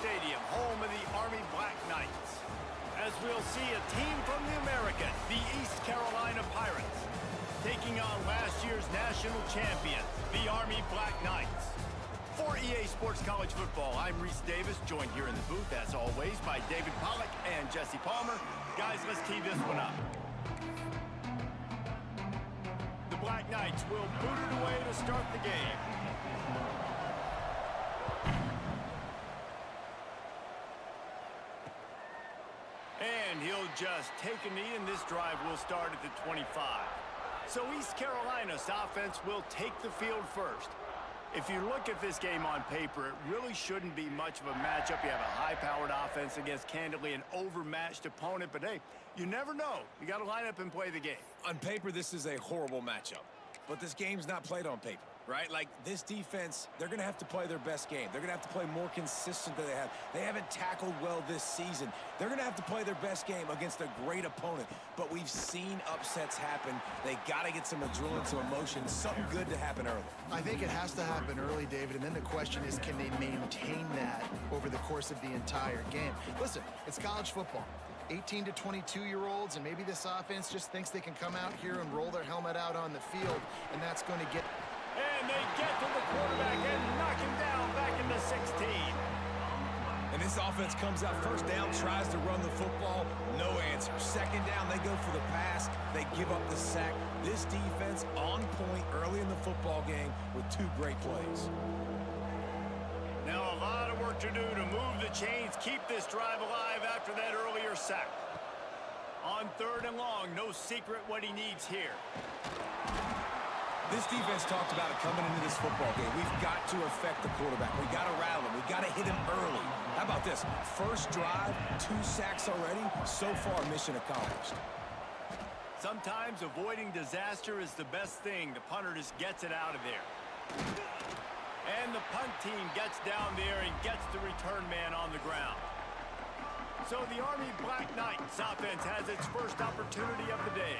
Stadium, home of the Army Black Knights. As we'll see a team from the American, the East Carolina Pirates, taking on last year's national champions, the Army Black Knights. For EA Sports College Football, I'm Reese Davis, joined here in the booth, as always, by David Pollack and Jesse Palmer. Guys, let's tee this one up. The Black Knights will boot it away to start the game. And he'll just take a knee, and this drive will start at the 25. So East Carolina's offense will take the field first. If you look at this game on paper, it really shouldn't be much of a matchup. You have a high-powered offense against, candidly, an overmatched opponent. But, hey, you never know. You got to line up and play the game. On paper, this is a horrible matchup. But this game's not played on paper, right? Like, this defense, they're going to have to play their best game. They're going to have to play more consistent than they have. They haven't tackled well this season. They're going to have to play their best game against a great opponent. But we've seen upsets happen. They got to get some adrenaline, some emotion, something good to happen early. I think it has to happen early, David, and then the question is, can they maintain that over the course of the entire game? Listen, it's college football. 18 to 22-year-olds, and maybe this offense just thinks they can come out here and roll their helmet out on the field, and that's going to get... And they get to the quarterback and knock him down back into 16. And this offense comes out first down, tries to run the football, no answer. Second down, they go for the pass, they give up the sack. This defense on point early in the football game with two great plays. Now a lot of work to do to move the chains, keep this drive alive after that earlier sack. On 3rd and long, no secret what he needs here. This defense talked about it coming into this football game. We've got to affect the quarterback. We got to rattle him. We got to hit him early. How about this? First drive, 2 sacks already. So far, mission accomplished. Sometimes avoiding disaster is the best thing. The punter just gets it out of there. And the punt team gets down there and gets the return man on the ground. So the Army Black Knights offense has its first opportunity of the day.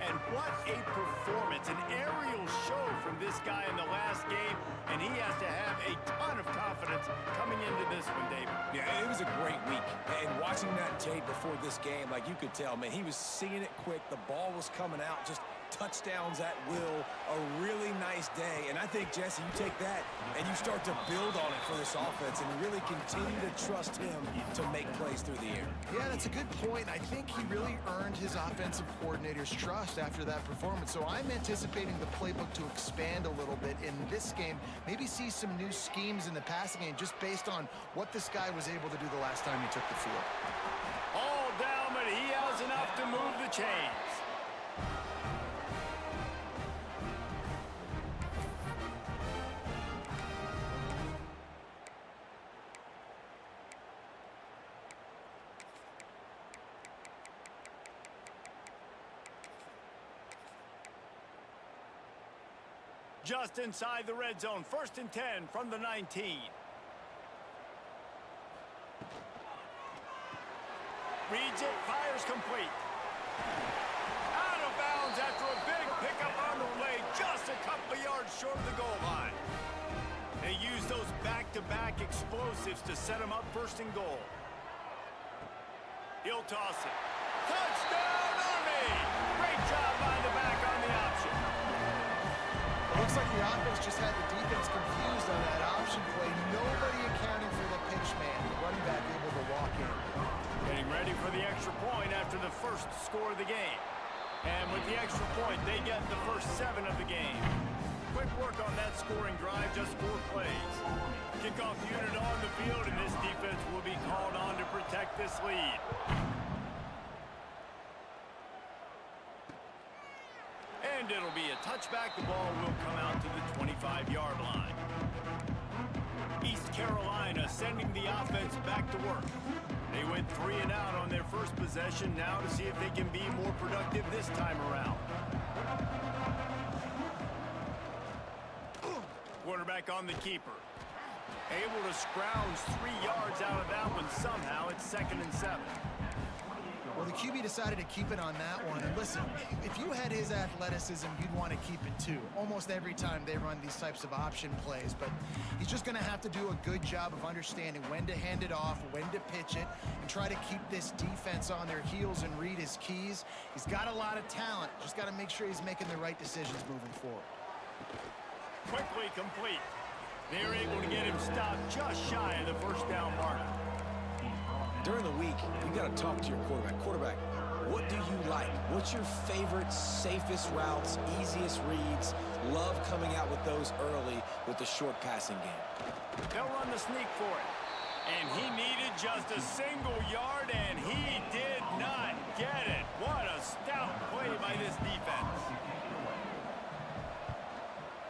And what a performance, an aerial show from this guy in the last game, and he has to have a ton of confidence coming into this one, David. Yeah, it was a great week. And watching that tape before this game, like you could tell, man, he was seeing it quick. The ball was coming out, just touchdowns at will, a really nice day. And I think, Jesse, you take that and you start to build on it for this offense and really continue to trust him to make plays through the air. Yeah, that's a good point. I think he really earned his offensive coordinator's trust after that performance. So I'm anticipating the playbook to expand a little bit in this game, maybe see some new schemes in the passing game just based on what this guy was able to do the last time he took the field. All down, but he has enough to move the chains. Just inside the red zone, 1st and 10 from the 19. Reads it, fires complete. Out of bounds after a big pickup on the play, just a couple of yards short of the goal line. They use those back-to-back explosives to set them up 1st and goal. He'll toss it. Touchdown, Army! Great job by the back on the option. Looks like the offense just had the defense confused on that option play. Nobody accounting for the pitch man. The running back able to walk in. Getting ready for the extra point after the first score of the game. And with the extra point, they get the first 7 of the game. Quick work on that scoring drive, just 4 plays. Kickoff unit on the field, and this defense will be called on to protect this lead. And it'll be a touchback. The ball will come out to the 25-yard line. East Carolina sending the offense back to work. They went 3 and out on their first possession, now to see if they can be more productive this time around. Quarterback on the keeper. Able to scrounge 3 yards out of that one somehow. It's 2nd and 7. Well, the QB decided to keep it on that one. And listen, if you had his athleticism, you'd want to keep it too. Almost every time they run these types of option plays. But he's just going to have to do a good job of understanding when to hand it off, when to pitch it, and try to keep this defense on their heels and read his keys. He's got a lot of talent. Just got to make sure he's making the right decisions moving forward. Quickly complete. They're able to get him stopped just shy of the first down mark. During the week, you got to talk to your quarterback. Quarterback, what do you like? What's your favorite, safest routes, easiest reads? Love coming out with those early with the short passing game. They'll run the sneak for it. And he needed just a single yard, and he did not get it. What a stout play by this defense.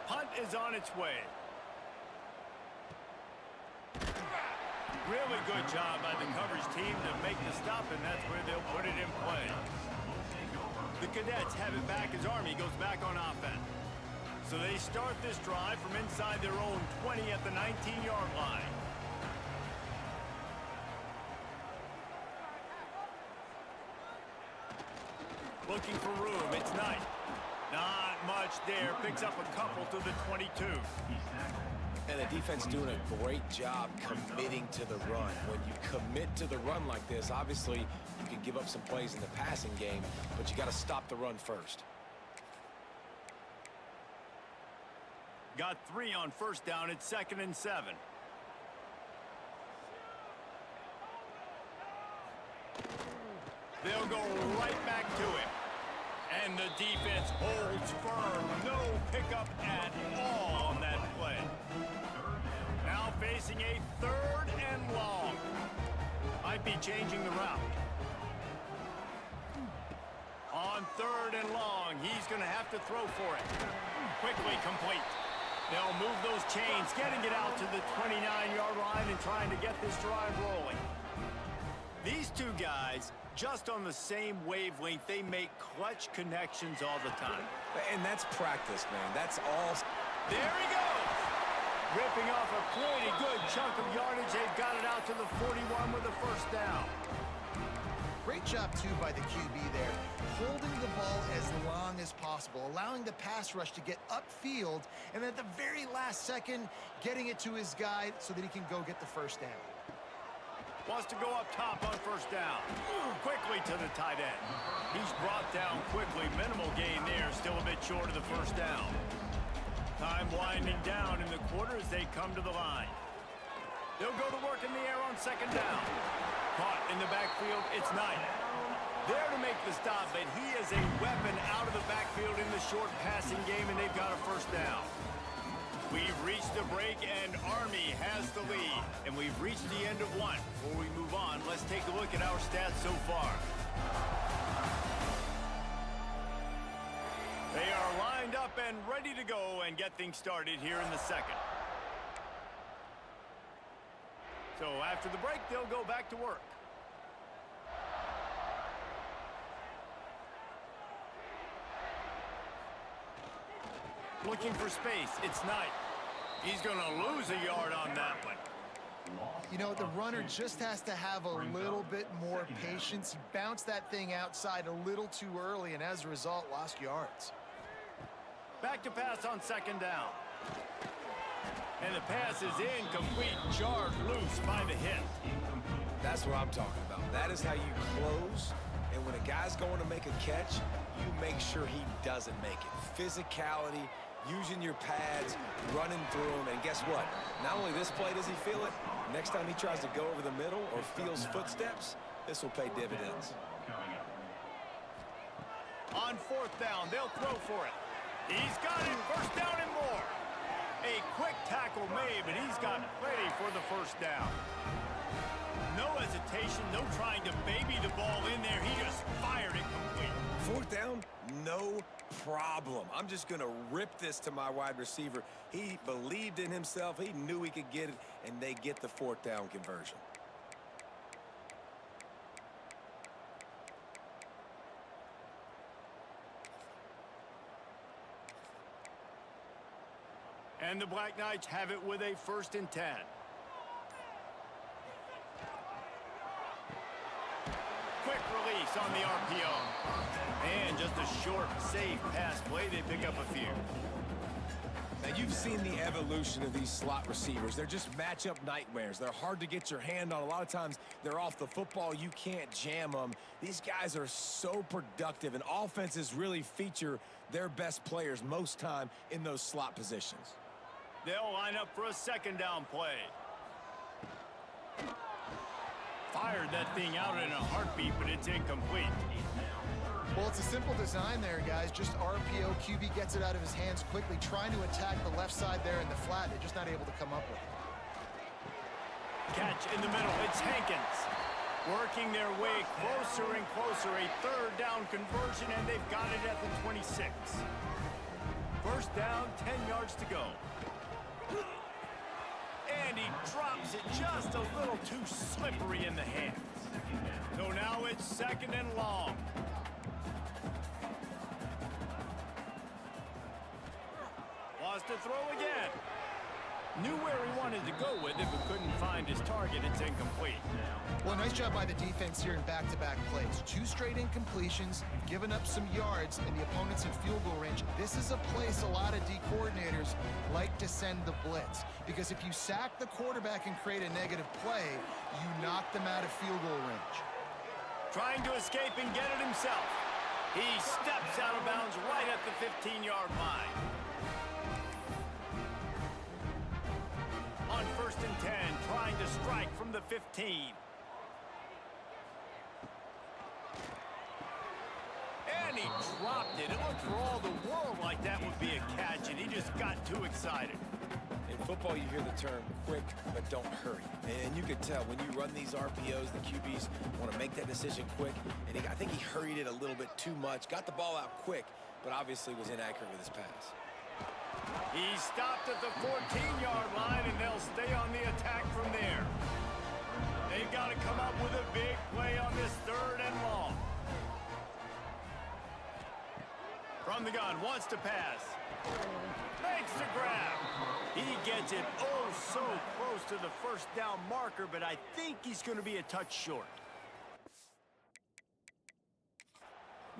Punt is on its way. Really good job by the coverage team to make the stop, and that's where they'll put it in play. The Cadets have it back as Army goes back on offense. So they start this drive from inside their own 20 at the 19-yard line. Looking for room, it's Knight. Not much there, picks up a couple to the 22. And the defense doing a great job committing to the run. When you commit to the run like this, obviously you can give up some plays in the passing game, but you got to stop the run first. Got 3 on first down. It's 2nd and 7. They'll go right back to it. And the defense holds firm. No pickup at all on that play. Now facing a 3rd and long. Might be changing the route. On 3rd and long, he's going to have to throw for it. Quickly complete. They'll move those chains, getting it out to the 29-yard line and trying to get this drive rolling. These two guys, just on the same wavelength, they make clutch connections all the time. And that's practice, man. That's all. There he goes. Ripping off a pretty good chunk of yardage. They've got it out to the 41 with a first down. Great job, too, by the QB there. Holding the ball as long as possible, allowing the pass rush to get upfield, and at the very last second, getting it to his guy so that he can go get the first down. Wants to go up top on first down. Quickly to the tight end. He's brought down quickly. Minimal gain there. Still a bit short of the first down. Time winding down in the quarter as they come to the line. They'll go to work in the air on 2nd down. Caught in the backfield, it's Knight. There to make the stop, but he is a weapon out of the backfield in the short passing game, and they've got a first down. We've reached the break, and Army has the lead. And we've reached the end of one. Before we move on, let's take a look at our stats so far. They are lined up and ready to go and get things started here in the second. So after the break, they'll go back to work. Looking for space, it's Knight. He's going to lose a yard on that one. You know, the runner just has to have a little bit more patience. He bounced that thing outside a little too early, and as a result, lost yards. Back to pass on 2nd down. And the pass is incomplete, jarred loose by the hit. That's what I'm talking about. That is how you close. And when a guy's going to make a catch, you make sure he doesn't make it. Physicality, using your pads, running through them. And guess what? Not only this play does he feel it, next time he tries to go over the middle or feels footsteps, this will pay dividends. On 4th down, they'll throw for it. He's got it, first down and more. A quick tackle made, but he's got plenty for the first down. No hesitation, no trying to baby the ball in there. He just fired it complete. 4th down, no problem. I'm just going to rip this to my wide receiver. He believed in himself. He knew he could get it, and they get the 4th down conversion. And the Black Knights have it with a 1st and 10. Quick release. mistakes on the RPO. And just a short, safe pass play, they pick up a few. Now, you've seen the evolution of these slot receivers. They're just matchup nightmares. They're hard to get your hand on. A lot of times, they're off the football. You can't jam them. These guys are so productive, and offenses really feature their best players most time in those slot positions. They'll line up for a second down play. Fired that thing out in a heartbeat, but it's incomplete. Well, it's a simple design there, guys. Just RPO. QB gets it out of his hands quickly, trying to attack the left side there in the flat. They're just not able to come up with it. Catch in the middle. It's Hankins. Working their way closer and closer. A third down conversion, and they've got it at the 26. First down, 10 yards to go. And he drops it just a little too slippery in the hands. So now it's second and long. Wants to throw again. Knew where he wanted to go with it, but couldn't find his target. It's incomplete. Well, nice job by the defense here in back-to-back plays. 2 straight incompletions, giving up some yards, and the opponent's in field goal range. This is a place a lot of D coordinators like to send the blitz, because if you sack the quarterback and create a negative play, you knock them out of field goal range. Trying to escape and get it himself. He steps out of bounds right at the 15-yard line. On first and 10, trying to strike from the 15. And he dropped it. It looked for all the world like that would be a catch, and he just got too excited. In football, you hear the term quick, but don't hurry. And you can tell when you run these RPOs, the QBs want to make that decision quick. And I think he hurried it a little bit too much. Got the ball out quick, but obviously was inaccurate with his pass. He stopped at the 14-yard line, and they'll stay on the attack from there. They've got to come up with a big play on this third and long. From the gun, wants to pass. Makes the grab. He gets it oh so close to the first down marker, but I think he's going to be a touch short.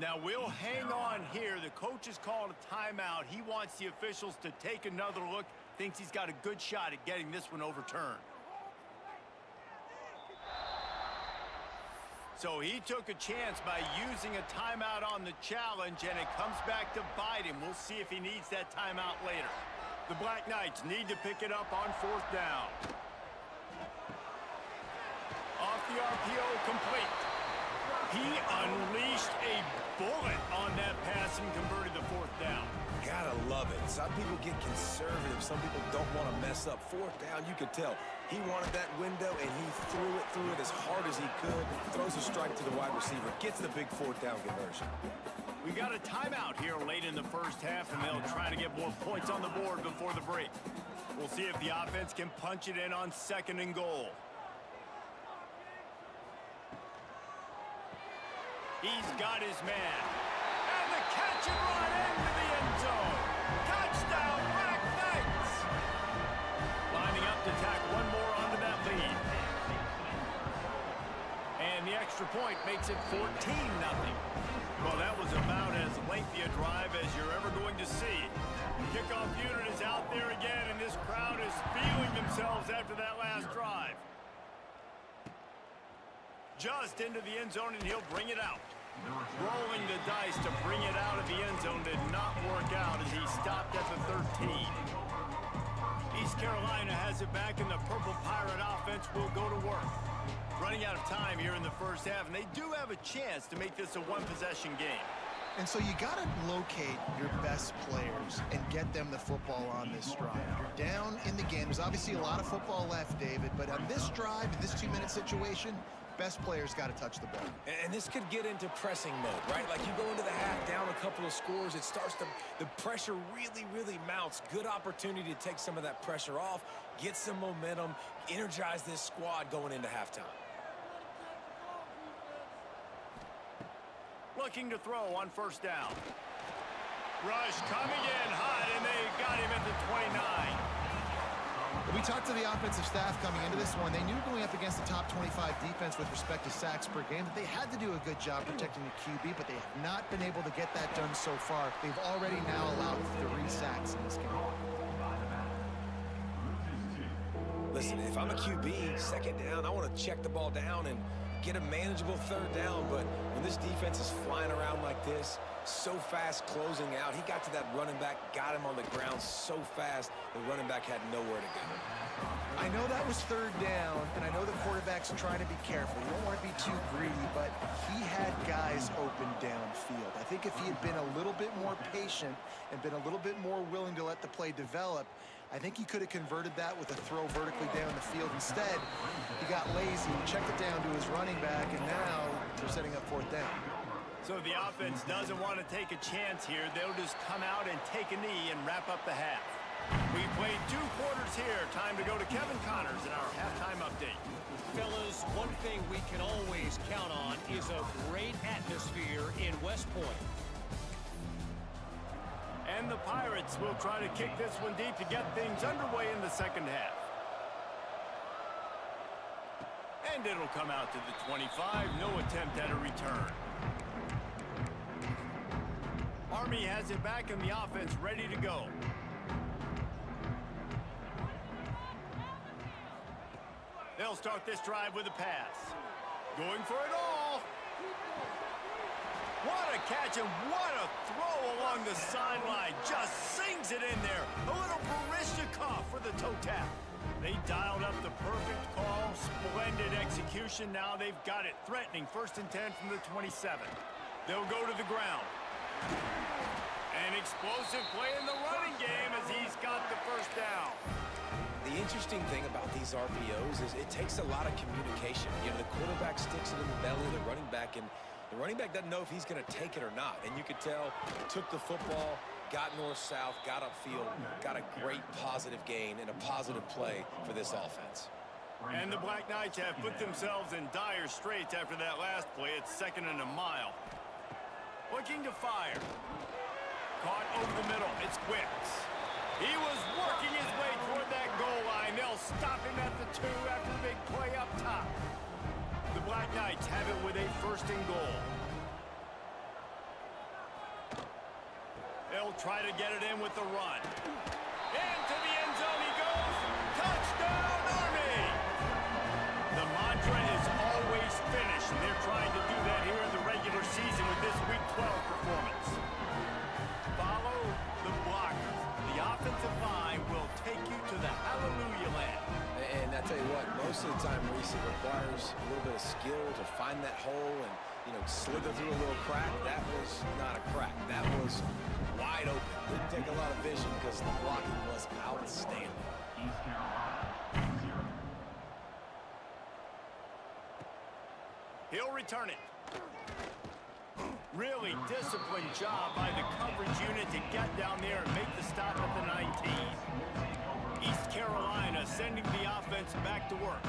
Now, we'll hang on here. The coach has called a timeout. He wants the officials to take another look. Thinks he's got a good shot at getting this one overturned. So he took a chance by using a timeout on the challenge, and it comes back to bite him. We'll see if he needs that timeout later. The Black Knights need to pick it up on fourth down. Off the RPO, complete. He unleashed a bullet on that pass and converted the fourth down. Gotta love it. Some people get conservative. Some people don't want to mess up. Fourth down, you could tell. He wanted that window, and he threw it as hard as he could. Throws a strike to the wide receiver. Gets the big fourth down conversion. We got a timeout here late in the first half, and they'll try to get more points on the board before the break. We'll see if the offense can punch it in on second and goal. He's got his man. And the catch and run into the end zone. Touchdown, Black Knights! Lining up to tack one more onto that lead. And the extra point makes it 14-0. Well, that was about as lengthy a drive as you're ever going to see. Kickoff unit is out there again, and this crowd is feeling themselves after that last drive. Just into the end zone, and he'll bring it out. Rolling the dice to bring it out of the end zone did not work out as he stopped at the 13. East Carolina has it back, and the Purple Pirate offense will go to work. Running out of time here in the first half, and they do have a chance to make this a one-possession game. And so you got to locate your best players and get them the football on this drive. You're down in the game. There's obviously a lot of football left, David, but on this drive, in this 2-minute situation, best players got to touch the ball. And this could get into pressing mode, right? Like you go into the half down a couple of scores, it starts to, the pressure really mounts. Good opportunity to take some of that pressure off, get some momentum, energize this squad going into halftime. Looking to throw on first down. Rush coming in hot, and they got him at the 29. We talked to the offensive staff coming into this one. They knew going up against the top 25 defense with respect to sacks per game that they had to do a good job protecting the QB, but they have not been able to get that done so far. They've already now allowed 3 sacks in this game. Listen, if I'm a QB, second down, I want to check the ball down and get a manageable third down, but when this defense is flying around like this, so fast closing out, he got to that running back, got him on the ground so fast, the running back had nowhere to go. I know that was third down, and I know the quarterback's trying to be careful. You don't want to be too greedy, but he had guys open downfield. I think if he had been a little bit more patient and been a little bit more willing to let the play develop, I think he could have converted that with a throw vertically down the field. Instead, he got lazy, checked it down to his running back, and now they're setting up fourth down. So the offense doesn't want to take a chance here. They'll just come out and take a knee and wrap up the half. We played 2 quarters here. Time to go to Kevin Connors in our halftime update. Fellas, one thing we can always count on is a great atmosphere in West Point. And the Pirates will try to kick this one deep to get things underway in the second half. And it'll come out to the 25. No attempt at a return. Army has it back and the offense ready to go. They'll start this drive with a pass. Going for it all. What a catch and what a throw along the sideline. Just sings it in there. A little Baryshnikov for the toe tap. They dialed up the perfect call. Splendid execution. Now they've got it. Threatening 1st and 10 from the 27. They'll go to the ground. An explosive play in the running game as he's got the first down. The interesting thing about these RPOs is it takes a lot of communication. You know, the quarterback sticks it in the belly of the running back, and the running back doesn't know if he's going to take it or not. And you could tell, took the football, got north-south, got upfield, got a great positive gain and a positive play for this offense. And the Black Knights have put themselves in dire straits after that last play. It's 2nd and a mile. Looking to fire. Caught over the middle. It's Wicks. He was working his way toward that goal line. They'll stop him at the 2 after the big play up top. The Black Knights have it with a 1st and goal. They'll try to get it in with the run. Into the end zone he goes. Touchdown, Army! The mantra is always finish, and they're trying to do that here in the regular season with this Week 12 performance. Follow the blockers. The offensive line will take you to the hallelujah land. And I tell you what, most of the time, Reese, it requires a little bit of skill to find that hole and, you know, slither through a little crack. That was not a crack. That was wide open. Didn't take a lot of vision because the blocking was outstanding. He'll return it. Really disciplined job by the coverage unit to get down there and make the stop at the 19. East Carolina sending the offense back to work.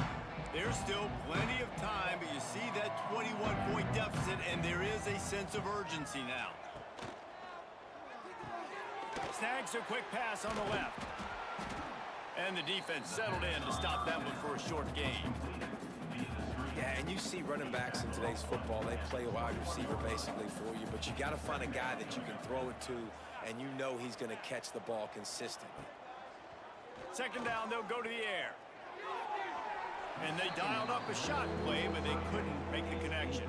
There's still plenty of time, but you see that 21-point deficit, and there is a sense of urgency now. Snags a quick pass on the left. And the defense settled in to stop that one for a short gain. Yeah, and you see running backs in today's football, they play a wide receiver basically for you, but you got to find a guy that you can throw it to, and you know he's going to catch the ball consistently. 2nd down, they'll go to the air. And they dialed up a shot play, but they couldn't make the connection.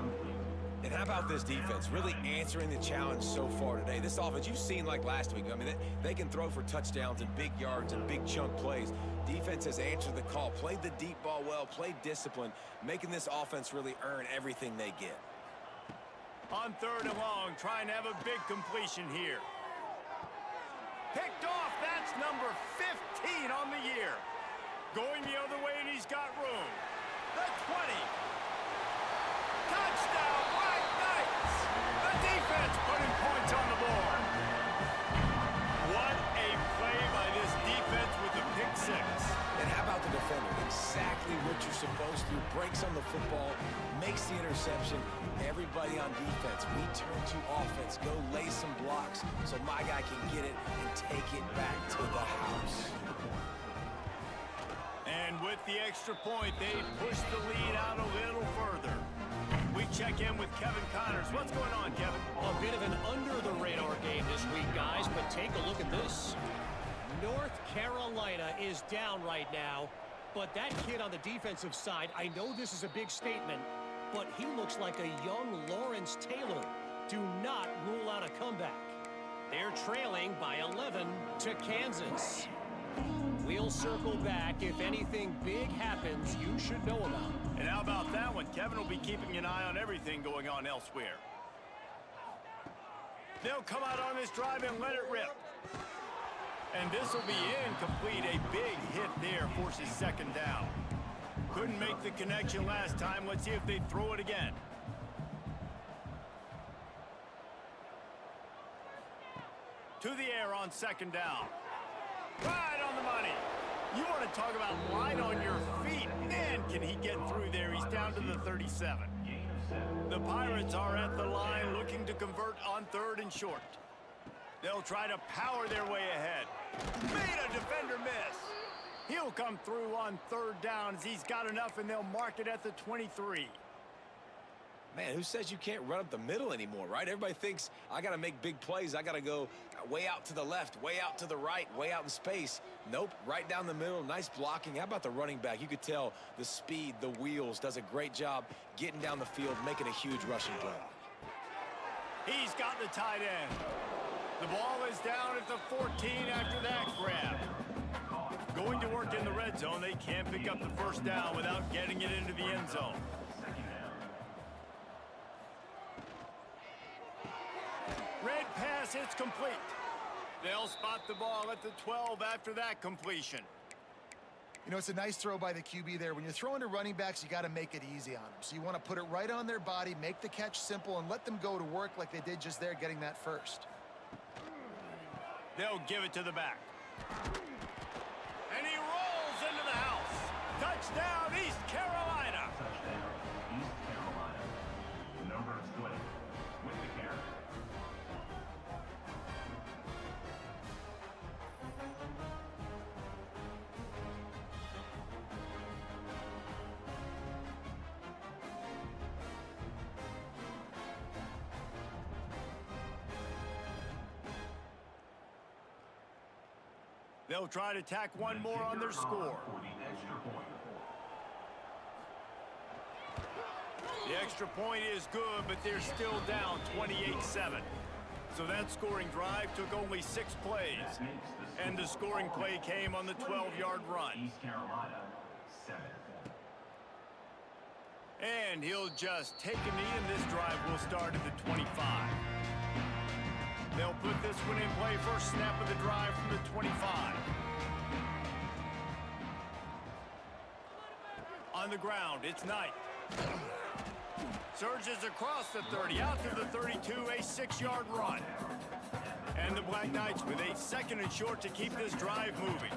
And how about this defense really answering the challenge so far today? This offense, you've seen like last week. I mean, they can throw for touchdowns and big yards and big chunk plays. Defense has answered the call, played the deep ball well, played discipline, making this offense really earn everything they get. On 3rd and long, trying to have a big completion here. Picked off, that's number 15 on the year. Going the other way, and he's got room. The 20. Touchdown, Black Knights! The defense putting points on the board. What a play by this defense with the pick 6. And how about the defender? Exactly what you're supposed to do. Breaks on the football, makes the interception. Everybody on defense, we turn to offense. Go lay some blocks so my guy can get it and take it back to the house. with the extra point, they push the lead out a little further. We check in with Kevin Connors. What's going on, Kevin? A bit of an under-the-radar game this week, guys, but take a look at this. North Carolina is down right now, but that kid on the defensive side, I know this is a big statement, but he looks like a young Lawrence Taylor. Do not rule out a comeback. They're trailing by 11 to Kansas. We'll circle back. If anything big happens, you should know about it. And how about that one? Kevin will be keeping an eye on everything going on elsewhere. They'll come out on this drive and let it rip. And this will be incomplete. A big hit there forces second down. Couldn't make the connection last time. Let's see if they throw it again. To the air on second down. Right on the money. You want to talk about light on your feet. Man, can he get through there. He's down to the 37. The Pirates are at the line looking to convert on 3rd and short. They'll try to power their way ahead. Made a defender miss. He'll come through on 3rd down as he's got enough, and they'll mark it at the 23. Man, who says you can't run up the middle anymore, right? Everybody thinks I got to make big plays. I got to go way out to the left, way out to the right, way out in space. Nope, right down the middle. Nice blocking. How about the running back? You could tell the speed, the wheels, does a great job getting down the field, making a huge rushing play. He's got the tight end. The ball is down at the 14 after that grab. Going to work in the red zone. They can't pick up the first down without getting it into the end zone. Red pass, it's complete. They'll spot the ball at the 12 after that completion. You know, it's a nice throw by the QB there. When you're throwing to running backs, you got to make it easy on them. So you want to put it right on their body, make the catch simple, and let them go to work like they did just there, getting that first. They'll give it to the back. And he rolls into the house. Touchdown, East Carolina. Touchdown, East Carolina. Number 20 with the carry. They'll try to tack one more on their score. For the extra point. The extra point is good, but they're still down 28-7. So that scoring drive took only 6 plays. And the scoring play came on the 12-yard run. East Carolina, 7. And he'll just take a knee, and this drive will start at the 25. They'll put this one in play. First snap of the drive from the 25. On the ground, it's Knight. Surges across the 30, out to the 32, a 6-yard run. And the Black Knights with a 2nd and short to keep this drive moving.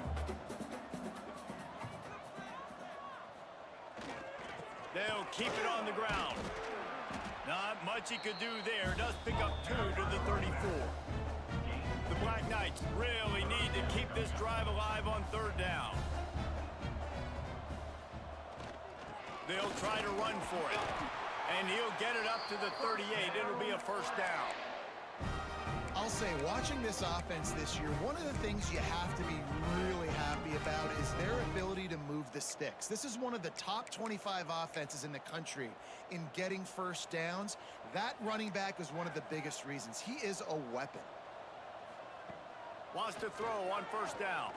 They'll keep it on the ground. Not much he could do there. Does pick up 2 to the 34. The Black Knights really need to keep this drive alive on 3rd down. They'll try to run for it. And he'll get it up to the 38. It'll be a first down. I'll say, watching this offense this year, one of the things you have to be really happy about is their ability to move the sticks. This is one of the top 25 offenses in the country in getting first downs. That running back is one of the biggest reasons. He is a weapon. Wants to throw on first down.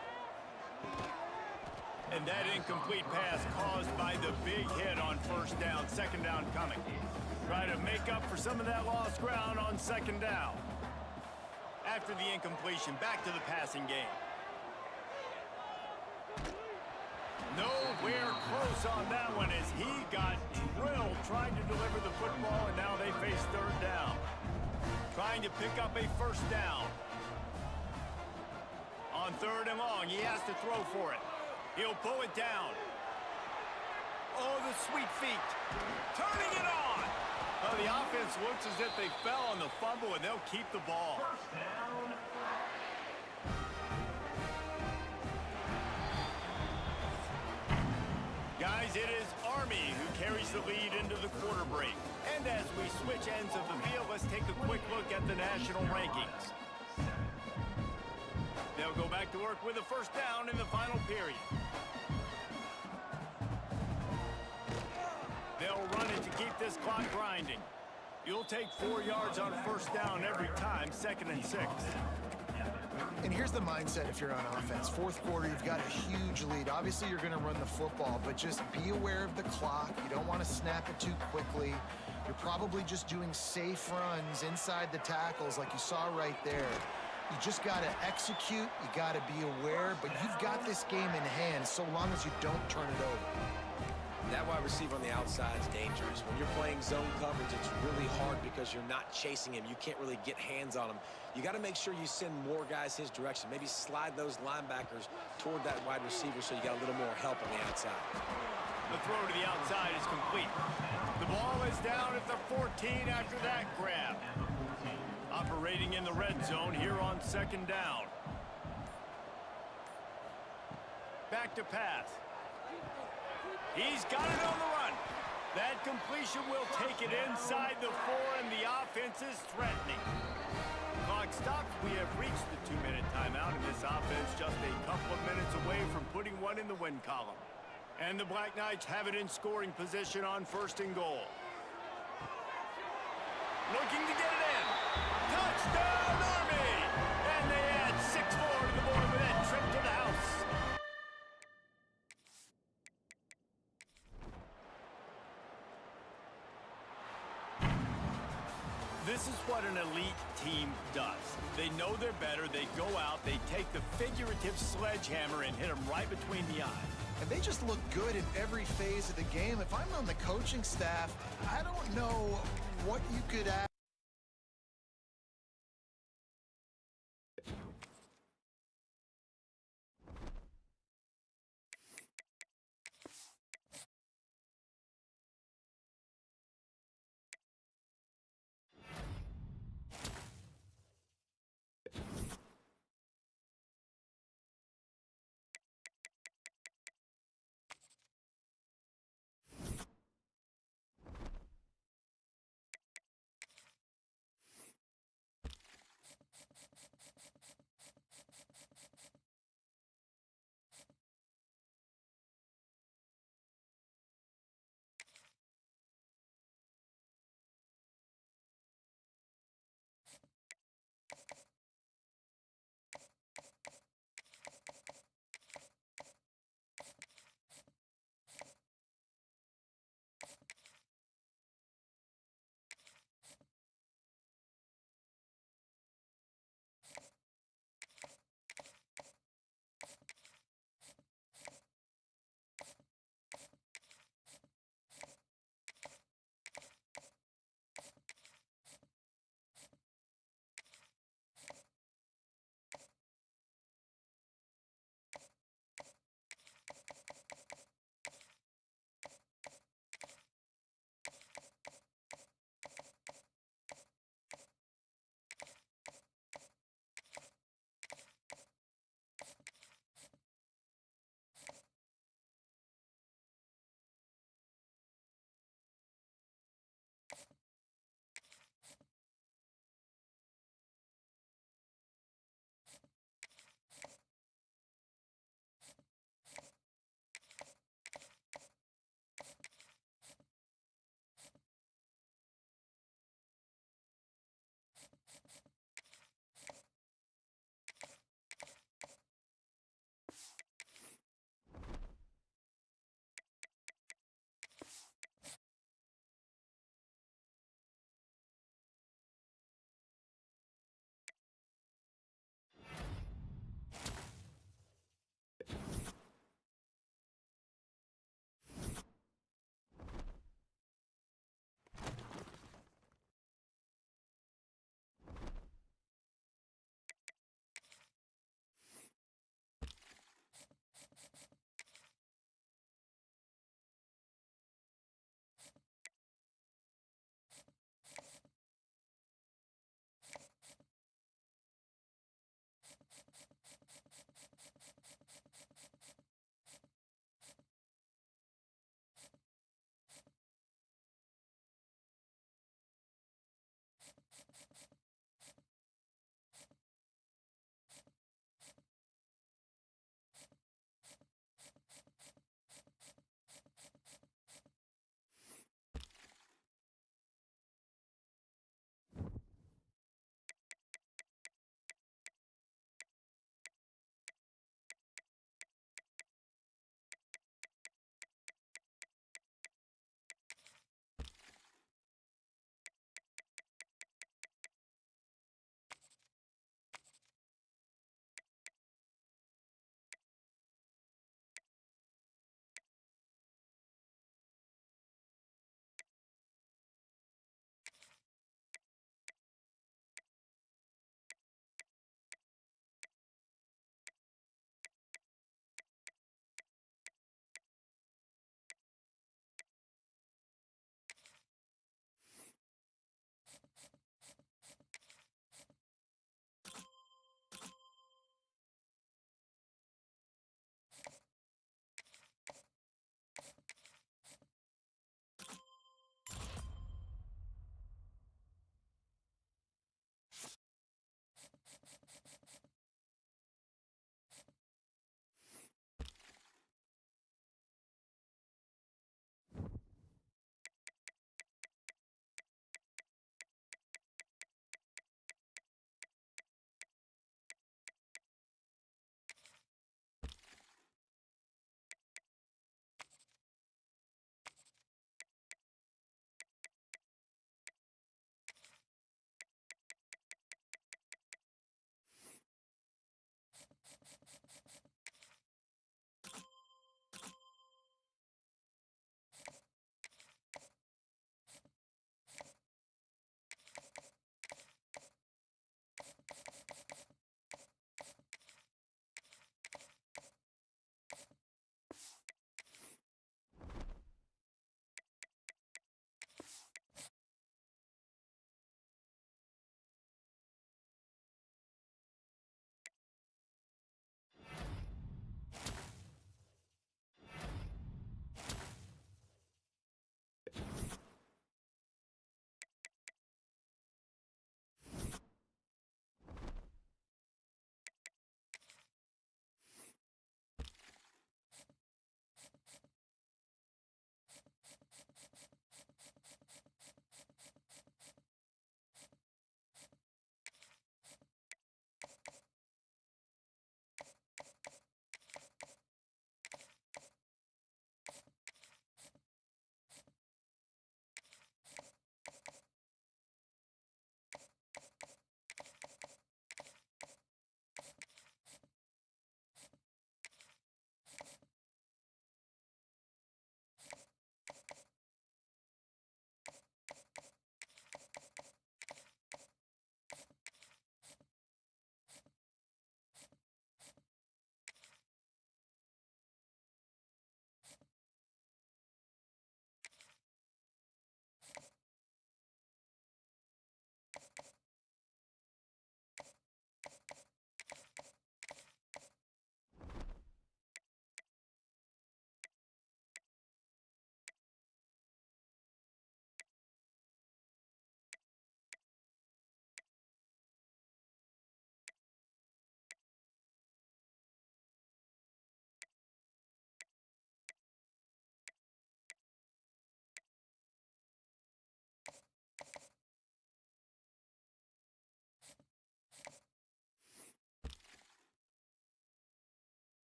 And that incomplete pass caused by the big hit on first down. 2nd down coming. Try to make up for some of that lost ground on 2nd down. After the incompletion, back to the passing game. Nowhere close on that one as he got drilled trying to deliver the football, and now they face 3rd down. Trying to pick up a first down. On 3rd and long, he has to throw for it. He'll pull it down. Oh, the sweet feet. Turning it on. Well, the offense looks as if they fell on the fumble, and they'll keep the ball. First down. series, it is Army who carries the lead into the quarter break. And as we switch ends of the field, let's take a quick look at the national rankings. They'll go back to work with a first down in the final period. They'll run it to keep this clock grinding. You'll take 4 yards on first down every time, 2nd and 6. And here's the mindset if you're on offense. Fourth quarter, you've got a huge lead. Obviously, you're going to run the football, but just be aware of the clock. You don't want to snap it too quickly. You're probably just doing safe runs inside the tackles like you saw right there. You just got to execute. You got to be aware, but you've got this game in hand so long as you don't turn it over. That wide receiver on the outside is dangerous. When you're playing zone coverage, it's really hard because you're not chasing him. You can't really get hands on him. You got to make sure you send more guys his direction. Maybe slide those linebackers toward that wide receiver so you got a little more help on the outside. The throw to the outside is complete. The ball is down at the 14 after that grab. Operating in the red zone here on 2nd down. Back to pass. He's got it on the run. That completion will take it inside the 4, and the offense is threatening. Clock stops. We have reached the 2-minute timeout, and this offense just a couple of minutes away from putting one in the win column. And the Black Knights have it in scoring position on 1st and goal. Looking to get it in. Touchdown, Army! And they add 6 more to the board with that trip to the house. This is what an elite team does. They know they're better. They go out, they take the figurative sledgehammer and hit them right between the eyes. And they just look good in every phase of the game. If I'm on the coaching staff, I don't know what you could add.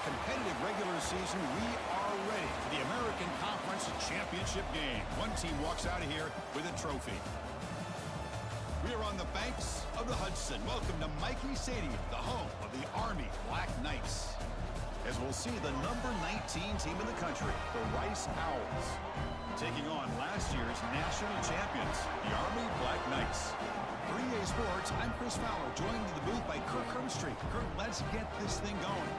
competitive regular season, we are ready for the American Conference Championship game. One team walks out of here with a trophy. We are on the banks of the Hudson. Welcome to Michie Stadium, the home of the Army Black Knights. As we'll see the number 19 team in the country, the Rice Owls, taking on last year's national champions, the Army Black Knights. For EA Sports, I'm Chris Fowler, joined in the booth by Kirk Herbstreit. Kirk, let's get this thing going.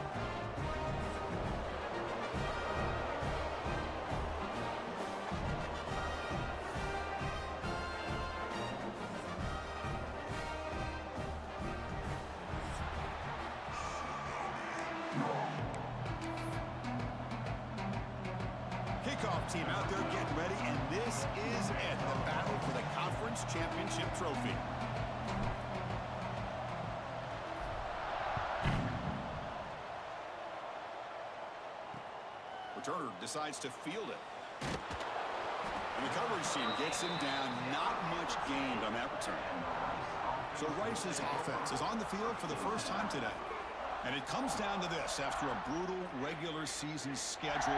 Kickoff team out there getting ready, and this is it, the battle for the conference championship trophy. Returner decides to field it. And the coverage team gets him down. Not much gained on that return. So Rice's offense is on the field for the first time today. And it comes down to this. After a brutal regular season schedule,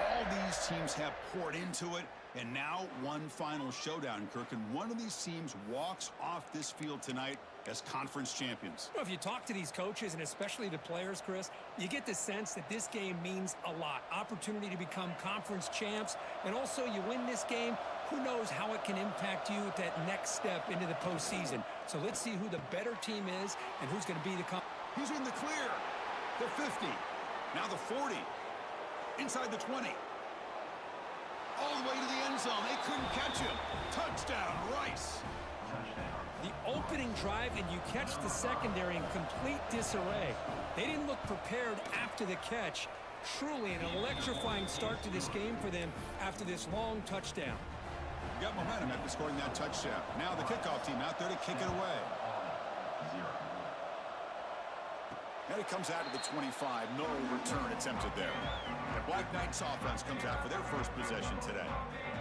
all these teams have poured into it, and now one final showdown, Kirk. And one of these teams walks off this field tonight as conference champions. Well, if you talk to these coaches, and especially the players, Chris, you get the sense that this game means a lot. Opportunity to become conference champs, and also you win this game, who knows how it can impact you at that next step into the postseason. So let's see who the better team is and who's going to be the He's in the clear. The 50. Now the 40. Inside the 20. All the way to the end zone. They couldn't catch him. Touchdown, Rice. The opening drive, and you catch the secondary in complete disarray. They didn't look prepared after the catch. Truly an electrifying start to this game for them after this long touchdown. Got momentum after scoring that touchdown. Now the kickoff team out there to kick it away. And it comes out to the 25. No return attempted there. The Black Knights offense comes out for their first possession today.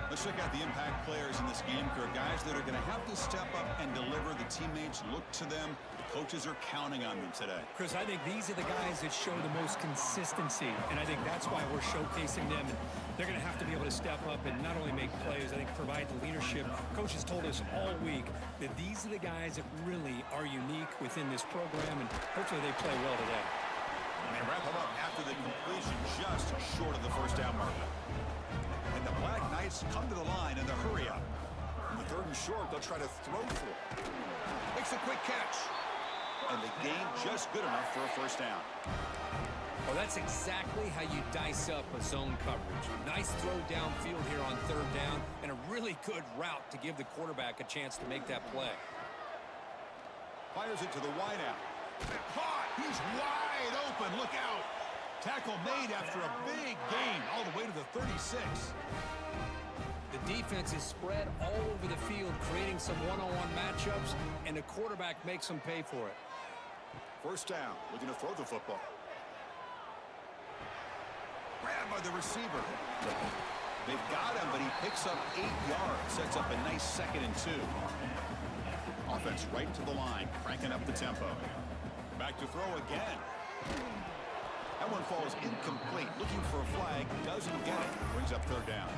Let's check out the impact players in this game, Kirk. Guys that are going to have to step up and deliver. The teammates look to them. The coaches are counting on them today. Chris, I think these are the guys that show the most consistency, and I think that's why we're showcasing them. And they're going to have to be able to step up and not only make plays, I think provide the leadership. Coaches told us all week that these are the guys that really are unique within this program, and hopefully they play well today. And they wrap them up after the completion just short of the first down marker. And the Black Knights come to the line in the hurry up. In the third and short, they'll try to throw for it. Makes a quick catch. And the gain just good enough for a first down. Well, that's exactly how you dice up a zone coverage. Nice throw downfield here on third down, and a really good route to give the quarterback a chance to make that play. Fires it to the wideout. Caught! He's wide open. Look out! Tackle made after a big gain all the way to the 36. The defense is spread all over the field, creating some one-on-one matchups, and the quarterback makes them pay for it. First down, looking to throw the football. Grabbed by the receiver. They've got him, but he picks up 8 yards. Sets up a nice 2nd and 2. Offense right to the line, cranking up the tempo. Back to throw again. That one falls incomplete. Looking for a flag, doesn't get it. Brings up third down.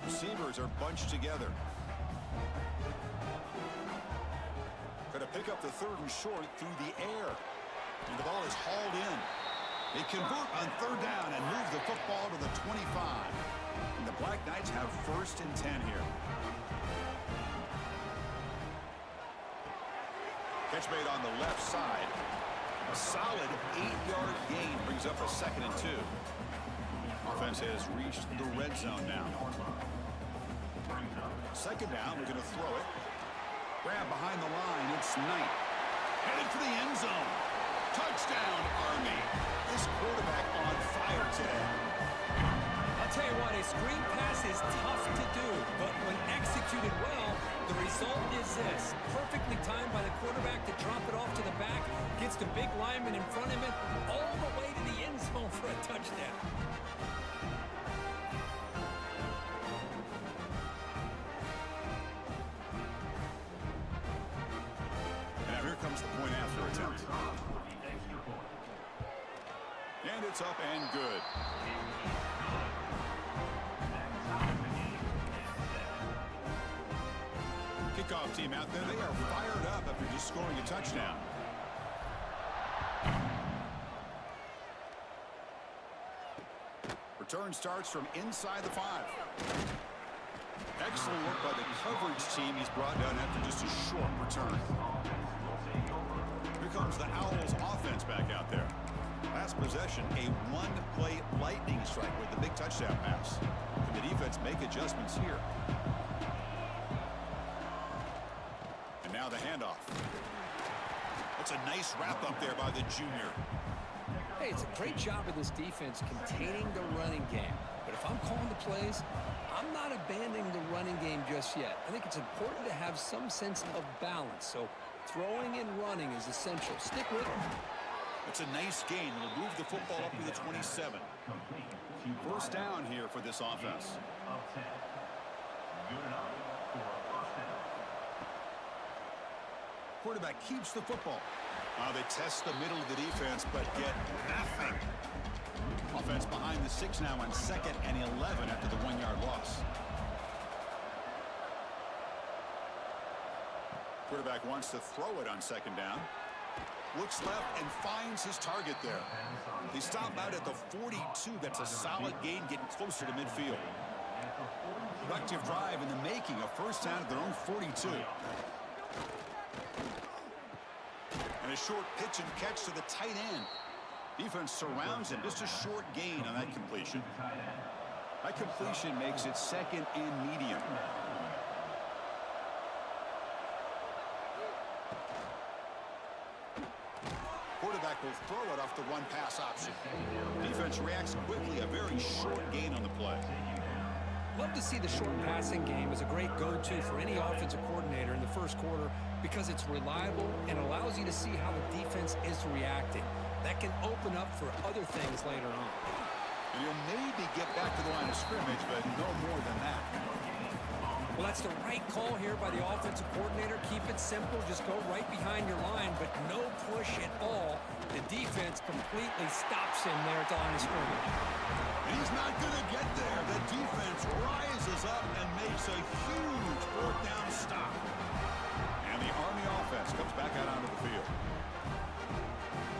Receivers are bunched together. Going to pick up the third and short through the air. And the ball is hauled in. They convert on third down and move the football to the 25. And the Black Knights have 1st and 10 here. Catch made on the left side. A solid 8-yard gain brings up a 2nd and 2. Offense has reached the red zone now. 2nd down, we're going to throw it. Grab behind the line, it's Knight. Headed for the end zone. Touchdown, Army. This quarterback on fire today. I'll tell you what, a screen pass is tough to do, but when executed well, the result is this. Perfectly timed by the quarterback to drop it off to the back, gets the big lineman in front of him, all the way to the end zone for a touchdown. And now here comes the point after attempt. It's up and good. Kickoff team out there. They are fired up after just scoring a touchdown. Return starts from inside the 5. Excellent work by the coverage team. He's brought down after just a short return. Here comes the Owls offense back out there. Last possession, a one-play lightning strike with the big touchdown pass. Can the defense make adjustments here? And now the handoff. That's a nice wrap up there by the junior. Hey, it's a great job of this defense containing the running game. But if I'm calling the plays, I'm not abandoning the running game just yet. I think it's important to have some sense of balance. So throwing and running is essential. Stick with it. It's a nice gain. It'll move the football up to the 27. First down here for this offense. Quarterback keeps the football. They test the middle of the defense, but get nothing. Offense behind the 6 now on 2nd and 11 after the 1-yard loss. Quarterback wants to throw it on 2nd down. Looks left and finds his target there. They stop out at the 42. That's a solid gain, getting closer to midfield. Productive drive in the making, a first down at their own 42. And a short pitch and catch to the tight end. Defense surrounds him. Just a short gain on that completion. That completion makes it 2nd and medium. Quarterback will throw it off the run-pass option. Defense reacts quickly. A very short gain on the play. Love to see the short passing game as a great go-to for any offensive coordinator in the first quarter because it's reliable and allows you to see how the defense is reacting. That can open up for other things later on. And he'll maybe get back to the line of scrimmage, but no more than that. Well, that's the right call here by the offensive coordinator. Keep it simple. Just go right behind your line, but no push at all. The defense completely stops him there at the line of scrimmage. He's not going to get there. The defense rises up and makes a huge 4th down stop. And the Army offense comes back out onto the field.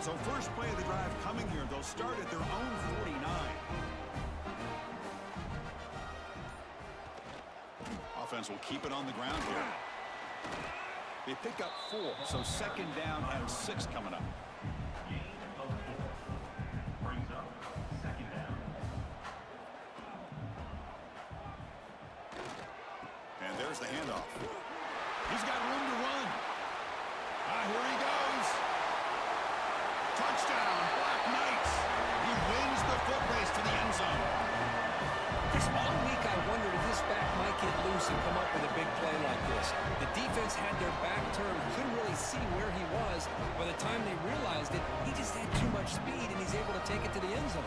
So first play of the drive coming here. They'll start at their own 49. Offense will keep it on the ground here. They pick up 4, so 2nd down and 6 coming up. And there's the handoff. He's got room to run. Here he goes. Touchdown, Black Knights. He wins the foot race to the end zone. This all week I wondered if this back might get loose and come up with a big play like this. The defense had their back turned, couldn't really see where he was. By the time they realized it, he just had too much speed and he's able to take it to the end zone.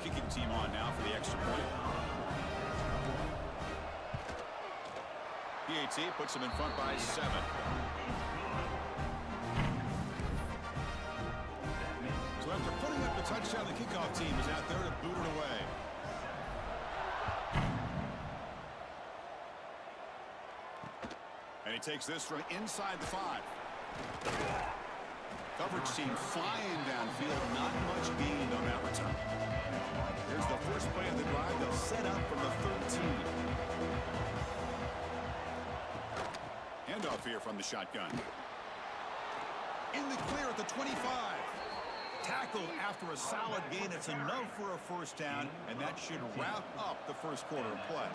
Kicking team on now for the extra point. PAT puts them in front by 7. So after putting up the touchdown, the kickoff team is out there to boot it away. And he takes this from inside the 5. Coverage team flying downfield. Not much gained on that return. Here's the first play of the drive. They'll set up from the 13. Handoff here from the shotgun. In the clear at the 25. Tackled after a solid gain. It's enough for a first down, and that should wrap up the first quarter of play.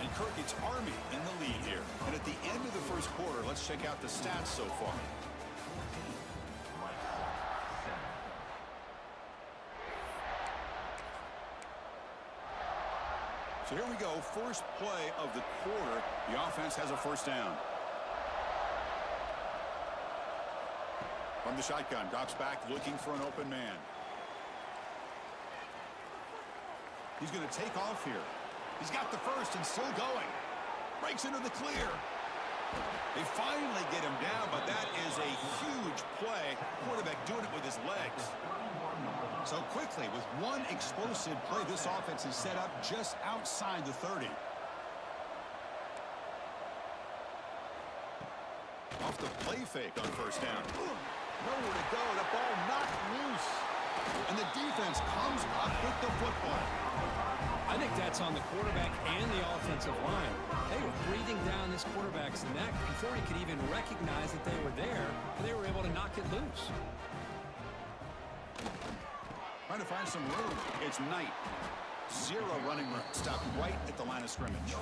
And Kirk, it's Army in the lead here. And at the end of the first quarter, let's check out the stats so far. So here we go, first play of the quarter. The offense has a first down. From the shotgun, drops back, looking for an open man. He's going to take off here. He's got the first and still going. Breaks into the clear. They finally get him down, but that is a huge play. Quarterback doing it with his legs. So quickly, with one explosive play, this offense is set up just outside the 30. Off the play fake on first down. Nowhere to go. The ball knocked loose. And the defense comes up with the football. I think that's on the quarterback and the offensive line. They were breathing down this quarterback's neck before he could even recognize that they were there, and they were able to knock it loose. Trying to find some room. It's Knight. Zero running room. Stopped right at the line of scrimmage.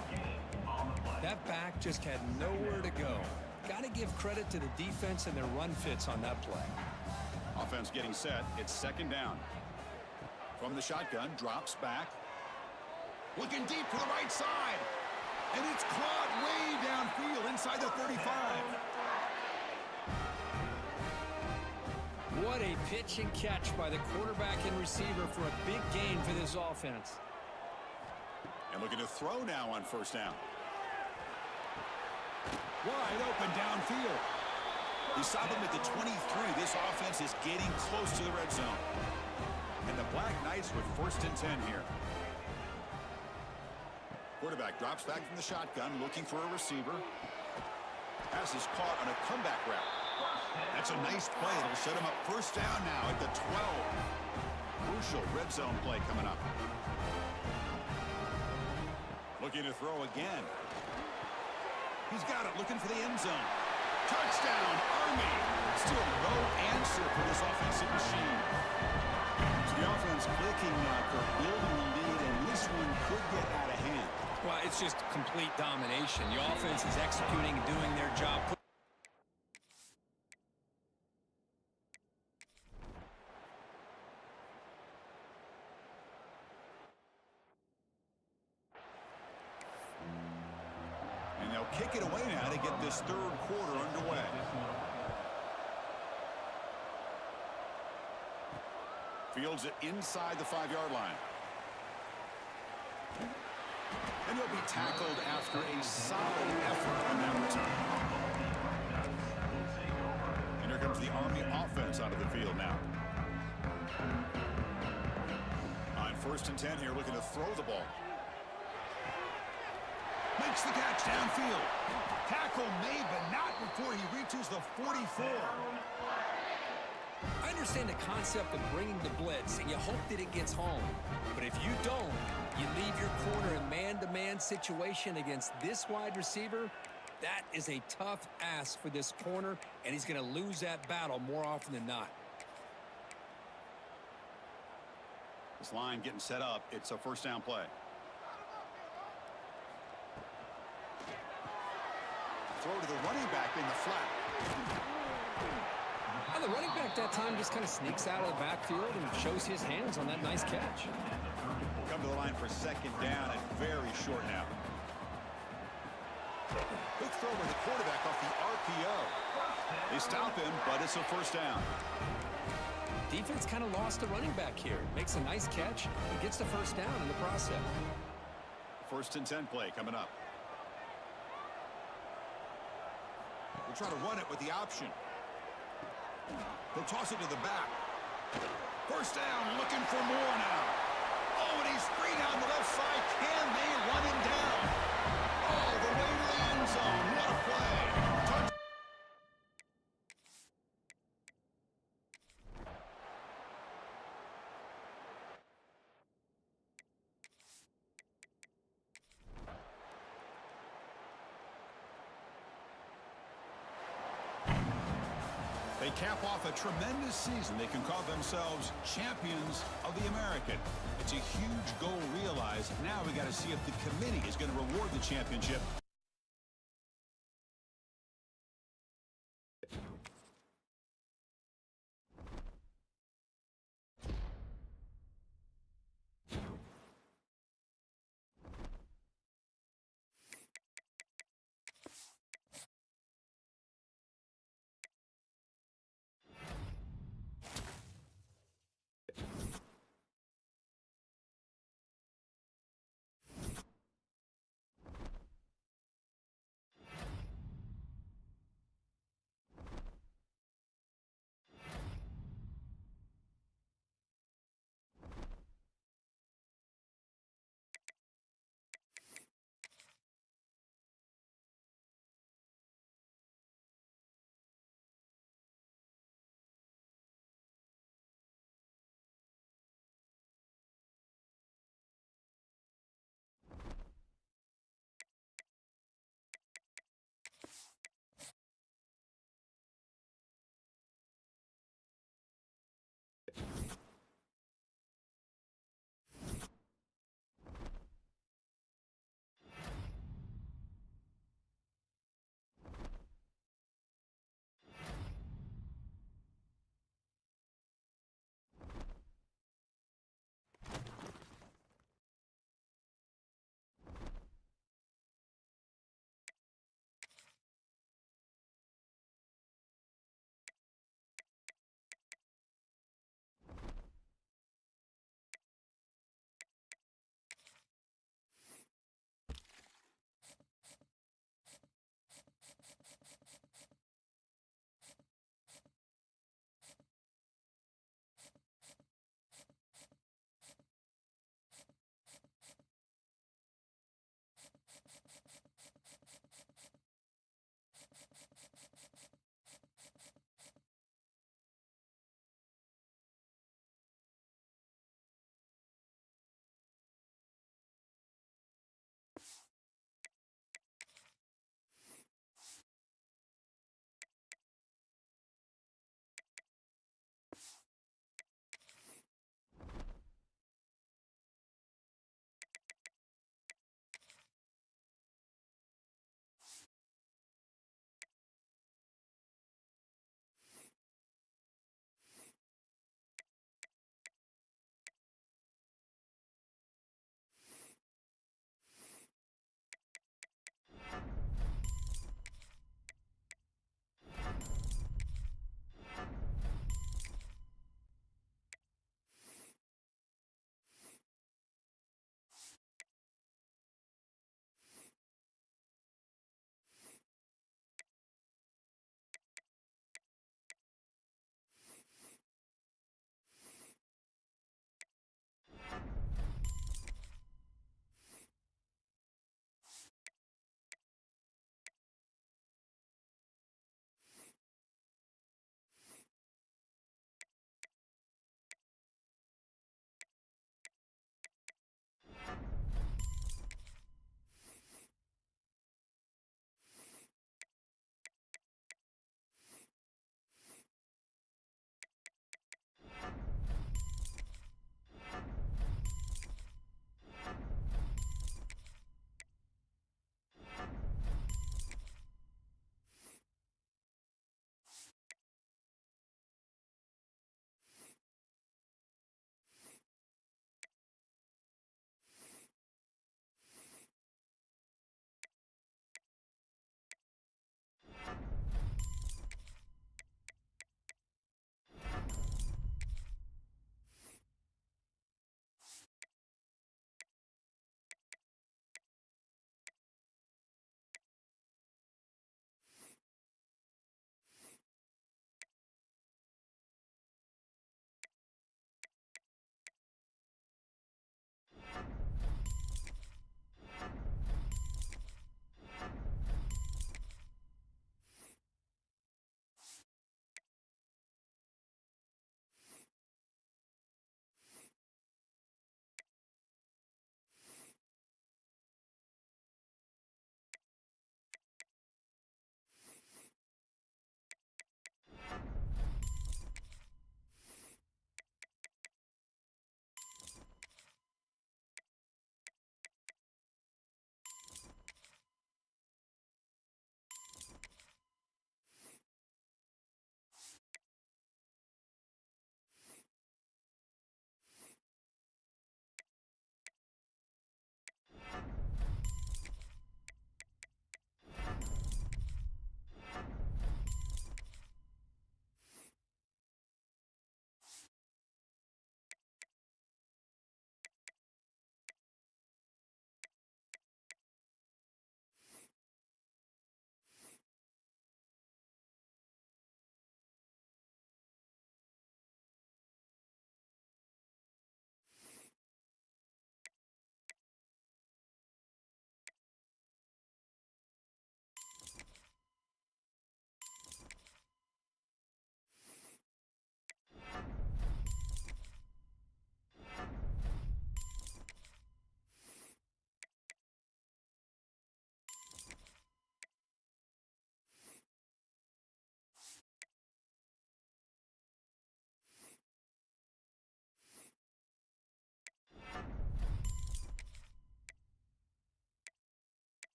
That back just had nowhere to go. Got to give credit to the defense and their run fits on that play. Offense getting set. It's second down. From the shotgun, drops back. Looking deep to the right side. And it's caught way downfield inside the 35. What a pitch and catch by the quarterback and receiver for a big gain for this offense. And looking to throw now on first down. Wide open downfield. They stop him at the 23. This offense is getting close to the red zone. And the Black Knights with first and 10 here. Quarterback drops back from the shotgun, looking for a receiver. Pass is caught on a comeback route. That's a nice play. It'll set him up first down now at the 12. Crucial red zone play coming up. Looking to throw again. He's got it, looking for the end zone. Touchdown, Army! Still no answer for this offensive machine. So the offense clicking now for building the lead, and this one could get out of hand. Well, it's just complete domination. The offense is executing and doing their job. And they'll kick it away now to get this third quarter underway. Fields it inside the 5-yard line. And he'll be tackled after a solid effort on that return. And here comes the Army offense out of the field now. On first and 10 here, looking to throw the ball. Makes the catch downfield. Tackle made, but not before he reaches the 44. I understand the concept of bringing the blitz, and you hope that it gets home. But if you don't, you leave your corner in man-to-man situation against this wide receiver. That is a tough ask for this corner, and he's going to lose that battle more often than not. This line getting set up. It's a first down play. Throw to the running back in the flat. And the running back that time just kind of sneaks out of the backfield and shows his hands on that nice catch. Come to the line for second down and very short now. Quick throw with the quarterback off the RPO. They stop him, but it's a first down. Defense kind of lost the running back here. Makes a nice catch and gets the first down in the process. First and 10 play coming up. We'll try to run it with the option. He'll toss it to the back. First down, looking for more now. Oh, and he's free down the left side. Can they run him down? All the way to the end zone. What a play. Touch. They cap off a tremendous season. They can call themselves champions of the American. It's a huge goal realized. Now we got to see if the committee is going to reward the championship.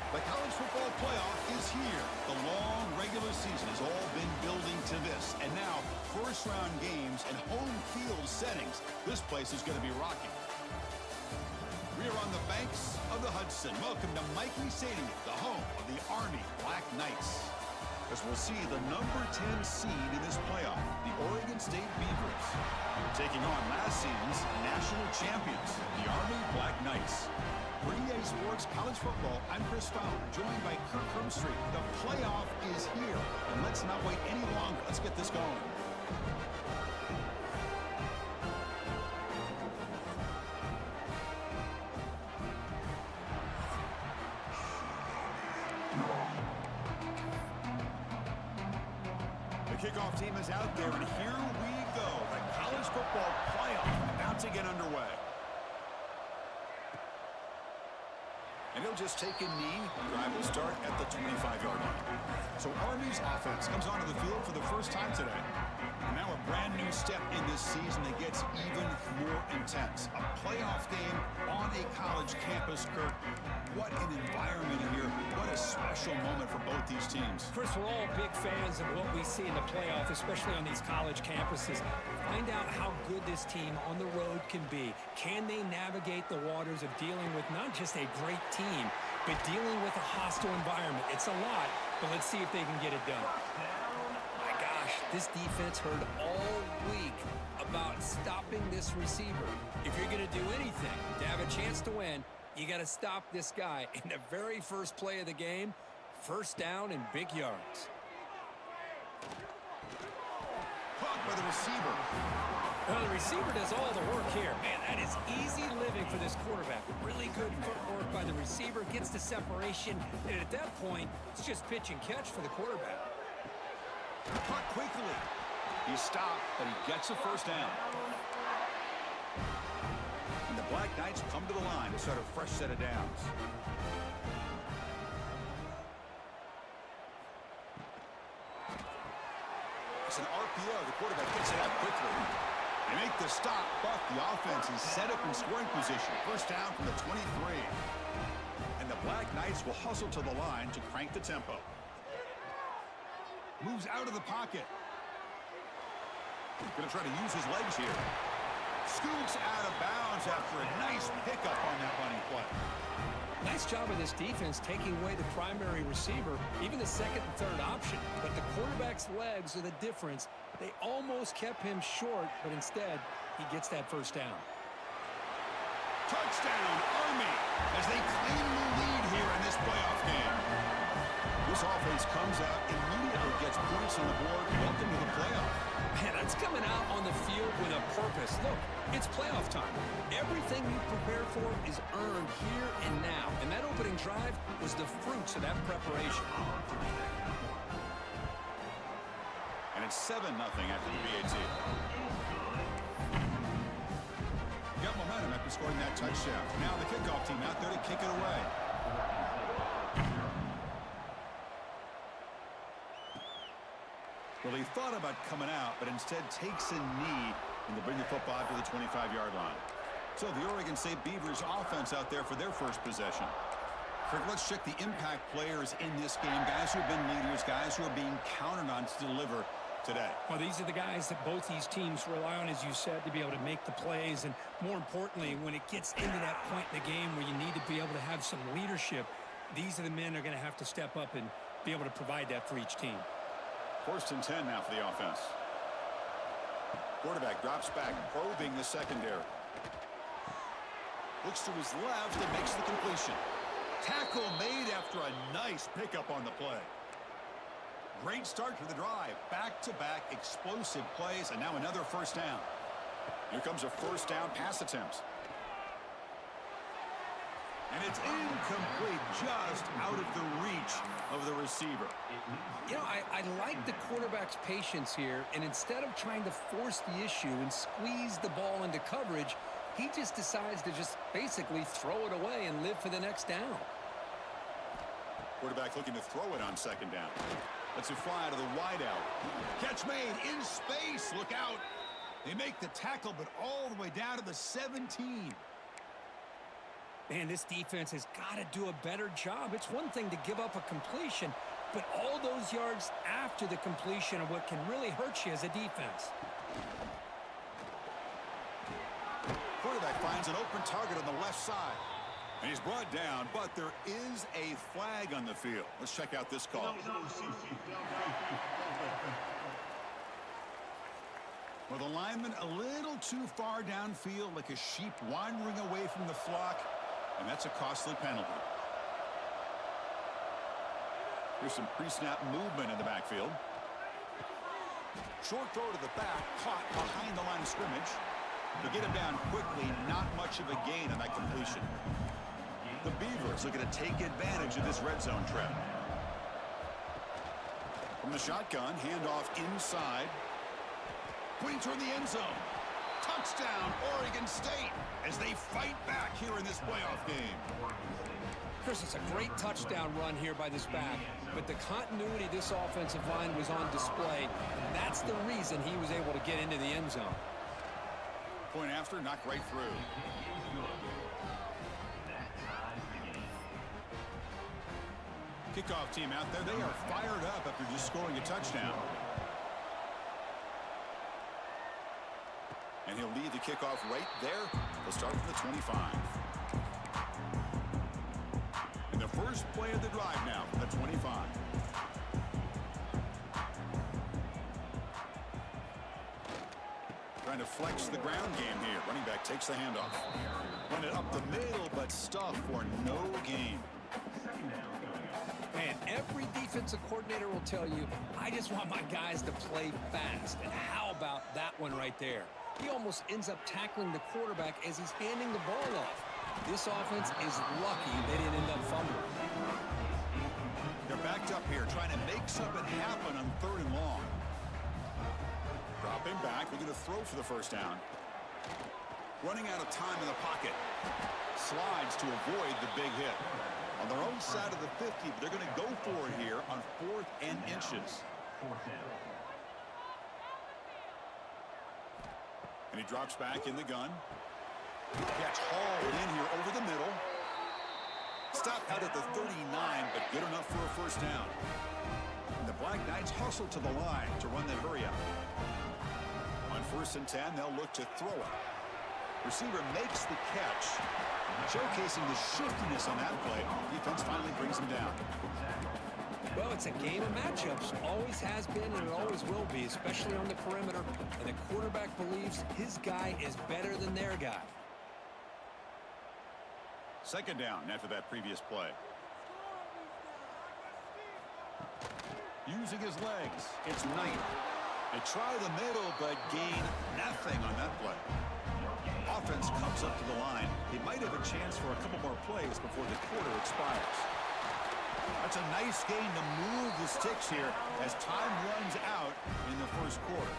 The college football playoff is here. The long regular season has all been building to this. And now, first-round games and home field settings. This place is going to be rocking. We are on the banks of the Hudson. Welcome to Michael Stadium, the home of the Army Black Knights. As we'll see the number 10 seed in this playoff, the Oregon State Beavers, taking on last season's national champions, the Army Black Knights. For EA Sports College Football, I'm Chris Fowler, joined by Kirk Hermstreet. The playoff is here, and let's not wait any longer. Let's get this going. Kickoff team is out there, and here we go. The college football playoff about to get underway. And he'll just take a knee. Drive will start at the 25-yard line. So Army's offense comes onto the field for the first time today. And now a brand new step in this season that gets even more intense. A playoff game on a college campus, Kirk. What an environment here. What a special moment for both these teams. Chris, we're all big fans of what we see in the playoff, especially on these college campuses. Find out how good this team on the road can be. Can they navigate the waters of dealing with not just a great team, but dealing with a hostile environment? It's a lot, but let's see if they can get it done. My gosh, this defense heard all week about stopping this receiver. If you're going to do anything to have a chance to win, you got to stop this guy. In the very first play of the game, first down and big yards. Caught by the receiver. Well, the receiver does all the work here. Man, that is easy living for this quarterback. Really good footwork by the receiver, gets the separation, and at that point, it's just pitch and catch for the quarterback. Caught quickly. He stopped, but he gets a first down. And the Black Knights come to the line to start a fresh set of downs. It's an RPO. The quarterback gets it out quickly. They make the stop, but the offense is set up in scoring position. First down from the 23. And the Black Knights will hustle to the line to crank the tempo. Moves out of the pocket. Going to try to use his legs here. Scoots out of bounds after a nice pickup on that running play. Nice job of this defense taking away the primary receiver, even the second and third option. But the quarterback's legs are the difference. They almost kept him short, but instead, he gets that first down. Touchdown, Army, as they claim the lead here in this playoff game. This offense comes out, immediately gets points on the board. Welcome to the playoff. Man, that's coming out on the field with a purpose. Look, it's playoff time. Everything you prepare for is earned here and now. And that opening drive was the fruits of that preparation. And it's 7-0 after the BAT. Got momentum after scoring that touchdown. Now the kickoff team out there to kick it away. Well, he thought about coming out, but instead takes a knee and to bring the football to the 25-yard line. So the Oregon State Beavers offense out there for their first possession. Kirk, let's check the impact players in this game. Guys who have been leaders, guys who are being counted on to deliver today. Well, these are the guys that both these teams rely on, as you said, to be able to make the plays. And more importantly, when it gets into that point in the game where you need to be able to have some leadership, these are the men that are going to have to step up and be able to provide that for each team. First and 10 now for the offense. Quarterback drops back, probing the secondary. Looks to his left and makes the completion. Tackle made after a nice pickup on the play. Great start to the drive. Back-to-back explosive plays, and now another first down. Here comes a first down pass attempt. And it's incomplete, just out of the reach of the receiver. You know, I like the quarterback's patience here, and instead of trying to force the issue and squeeze the ball into coverage, he just decides to just basically throw it away and live for the next down. Quarterback looking to throw it on second down. Lets it fly out of the wideout. Catch made in space. Look out. They make the tackle, but all the way down to the 17. Man, this defense has got to do a better job. It's one thing to give up a completion, but all those yards after the completion are what can really hurt you as a defense. Quarterback finds an open target on the left side. And he's brought down, but there is a flag on the field. Let's check out this call. Well, the lineman a little too far downfield, like a sheep wandering away from the flock, and that's a costly penalty. Here's some pre-snap movement in the backfield. Short throw to the back, caught behind the line of scrimmage. To get him down quickly, not much of a gain on that completion. The Beavers looking to take advantage of this red zone trap. From the shotgun, handoff inside. Pointing toward the end zone. Touchdown, Oregon State, as they fight back here in this playoff game. Chris, it's a great touchdown run here by this back, but the continuity of this offensive line was on display, and that's the reason he was able to get into the end zone. Point after, knocked right through. Kickoff team out there, they are fired up after just scoring a touchdown. And he'll lead the kickoff right there. They'll start from the 25. And the first play of the drive now from the 25. Trying to flex the ground game here. Running back takes the handoff. Run it up the middle, but stuff for no gain. Man, every defensive coordinator will tell you, I just want my guys to play fast. And how about that one right there? He almost ends up tackling the quarterback as he's handing the ball off. This offense is lucky they didn't end up fumbling. They're backed up here, trying to make something happen on 3rd and long. Dropping back, looking to throw for the first down. Running out of time in the pocket. Slides to avoid the big hit. On their own side of the 50, but they're going to go for it here on 4th and inches. And he drops back in the gun. Catch hauled in here over the middle. Stopped out at the 39, but good enough for a first down. And the Black Knights hustle to the line to run the hurry up. On 1st and 10, they'll look to throw it. Receiver makes the catch, showcasing the shiftiness on that play. Defense finally brings him down. Well, it's a game of matchups. Always has been and it always will be, especially on the perimeter. And the quarterback believes his guy is better than their guy. 2nd down after that previous play. Using his legs, it's Knight. They try the middle, but gain nothing on that play. Offense comes up to the line. They might have a chance for a couple more plays before the quarter expires. That's a nice gain to move the sticks here as time runs out in the 1st quarter.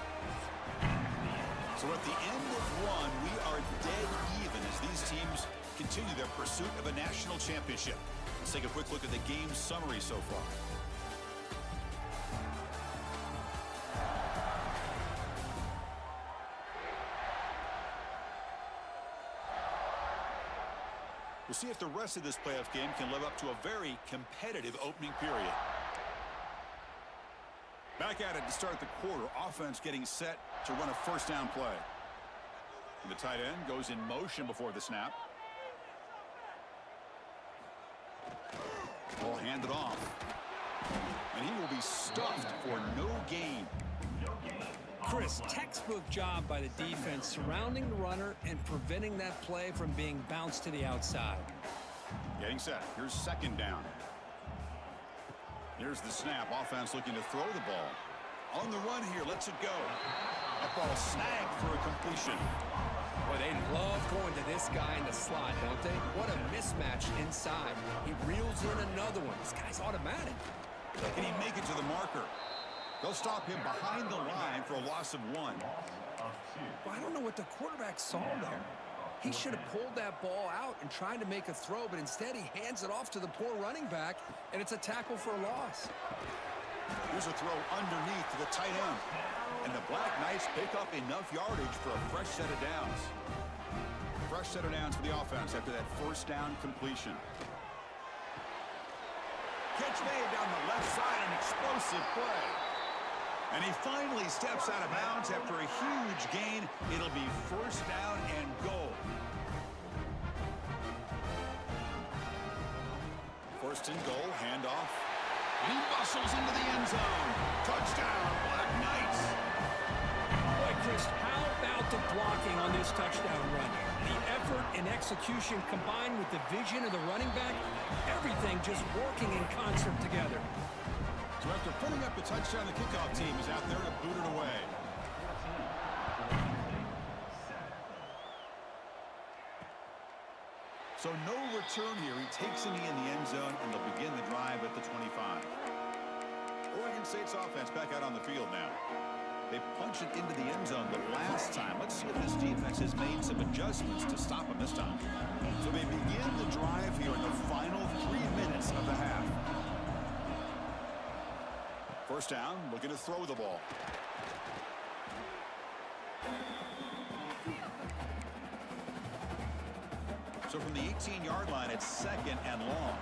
So at the end of 1, we are dead even as these teams continue their pursuit of a national championship. Let's take a quick look at the game summary so far. We'll see if the rest of this playoff game can live up to a very competitive opening period. Back at it to start the quarter. Offense getting set to run a first down play. And the tight end goes in motion before the snap. Ball handed off. And he will be stuffed for no gain. Chris, textbook job by the defense surrounding the runner and preventing that play from being bounced to the outside. Getting set. Here's 2nd down. Here's the snap. Offense looking to throw the ball. On the run here. Lets it go. That ball snagged for a completion. Boy, they love going to this guy in the slot, don't they? What a mismatch inside. He reels in another one. This guy's automatic. Can he make it to the marker? They'll stop him behind the line for a loss of 1. Well, I don't know what the quarterback saw there. He should have pulled that ball out and tried to make a throw, but instead he hands it off to the poor running back, and it's a tackle for a loss. Here's a throw underneath to the tight end. And the Black Knights pick up enough yardage for a fresh set of downs. Fresh set of downs for the offense after that first down completion. Catch made down the left side, an explosive play. And he finally steps out of bounds after a huge gain. It'll be first down and goal. First and goal, handoff. He bustles into the end zone. Touchdown, Black Knights. Boy, Chris, how about the blocking on this touchdown run? The effort and execution combined with the vision of the running back, everything just working in concert together. So after putting up the touchdown, the kickoff team is out there to boot it away. So no return here. He takes it in the end zone, and they'll begin the drive at the 25. Oregon State's offense back out on the field now. They punch it into the end zone the last time. Let's see if this defense has made some adjustments to stop them this time. So they begin the drive here in the final 3 minutes of the half. First down, looking to throw the ball. So from the 18-yard line, it's second and long.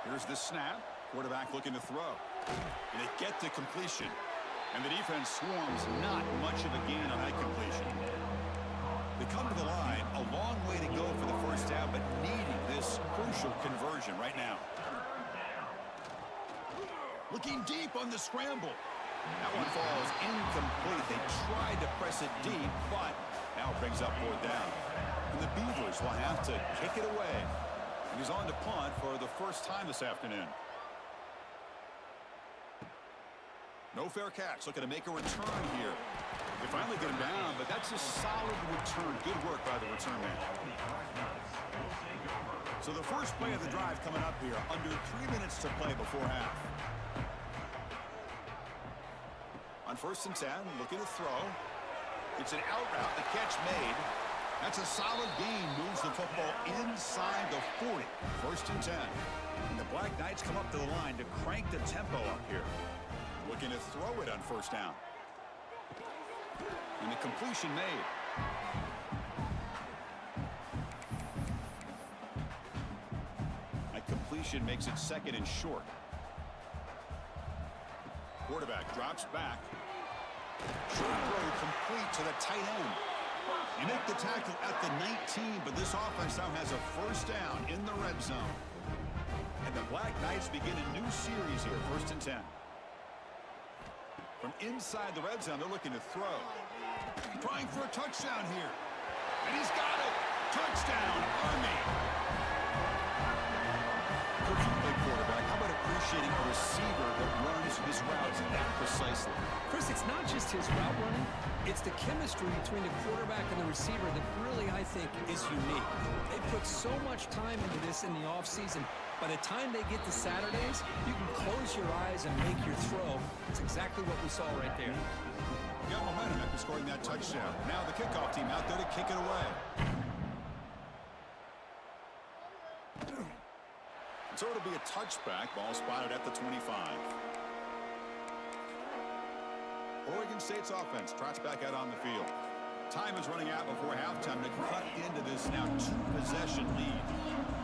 Here's the snap. Quarterback looking to throw. And they get the completion. And the defense swarms, not much of a gain on that completion. They come to the line, a long way to go for the first down, but needing this crucial conversion right now. Looking deep on the scramble. That one falls incomplete. They tried to press it deep, but now it brings up fourth down. And the Beavers will have to kick it away. He's on to punt for the first time this afternoon. No fair catch. Looking to make a return here. They finally get him down, but that's a solid return. Good work by the return man. So the first play of the drive coming up here. Under 3 minutes to play before half. On first and 10, looking to throw. It's an out route. The catch made. That's a solid gain. Moves the football inside the 40. First and 10. And the Black Knights come up to the line to crank the tempo up here. Looking to throw it on first down. And the completion made. That completion makes it second and short. Quarterback drops back. Short throw complete to the tight end. You make the tackle at the 19, but this offense now has a first down in the red zone. And the Black Knights begin a new series here, first and 10. From inside the red zone, they're looking to throw. Trying for a touchdown here. And he's got it. Touchdown, Army. Coach, you play quarterback. How about appreciating a receiver that runs his routes that precisely? Chris, it's not just his route running. It's the chemistry between the quarterback and the receiver that really, I think, is unique. They put so much time into this in the offseason. By the time they get to Saturdays, you can close your eyes and make your throw. It's exactly what we saw right there. Got momentum after scoring that touchdown. Now the kickoff team out there to kick it away. So it'll be a touchback. Ball spotted at the 25. Oregon State's offense trots back out on the field. Time is running out before halftime to cut into this now two-possession lead.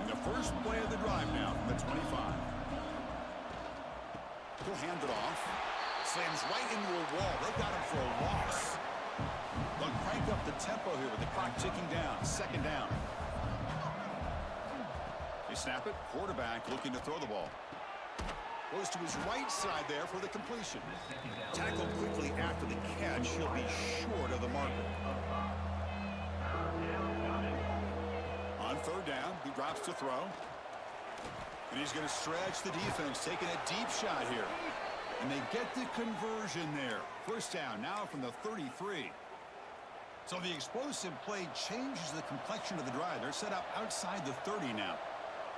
And the first play of the drive now from the 25. He'll hand it off. Slams right into a wall. They've got him for a loss. They'll crank up the tempo here with the clock ticking down. Second down. They snap it. Quarterback looking to throw the ball. Goes to his right side there for the completion. Tackled quickly after the catch. He'll be short of the marker. On third down, he drops to throw. And he's going to stretch the defense, taking a deep shot here. And they get the conversion there. First down now from the 33. So the explosive play changes the complexion of the drive. They're set up outside the 30 now.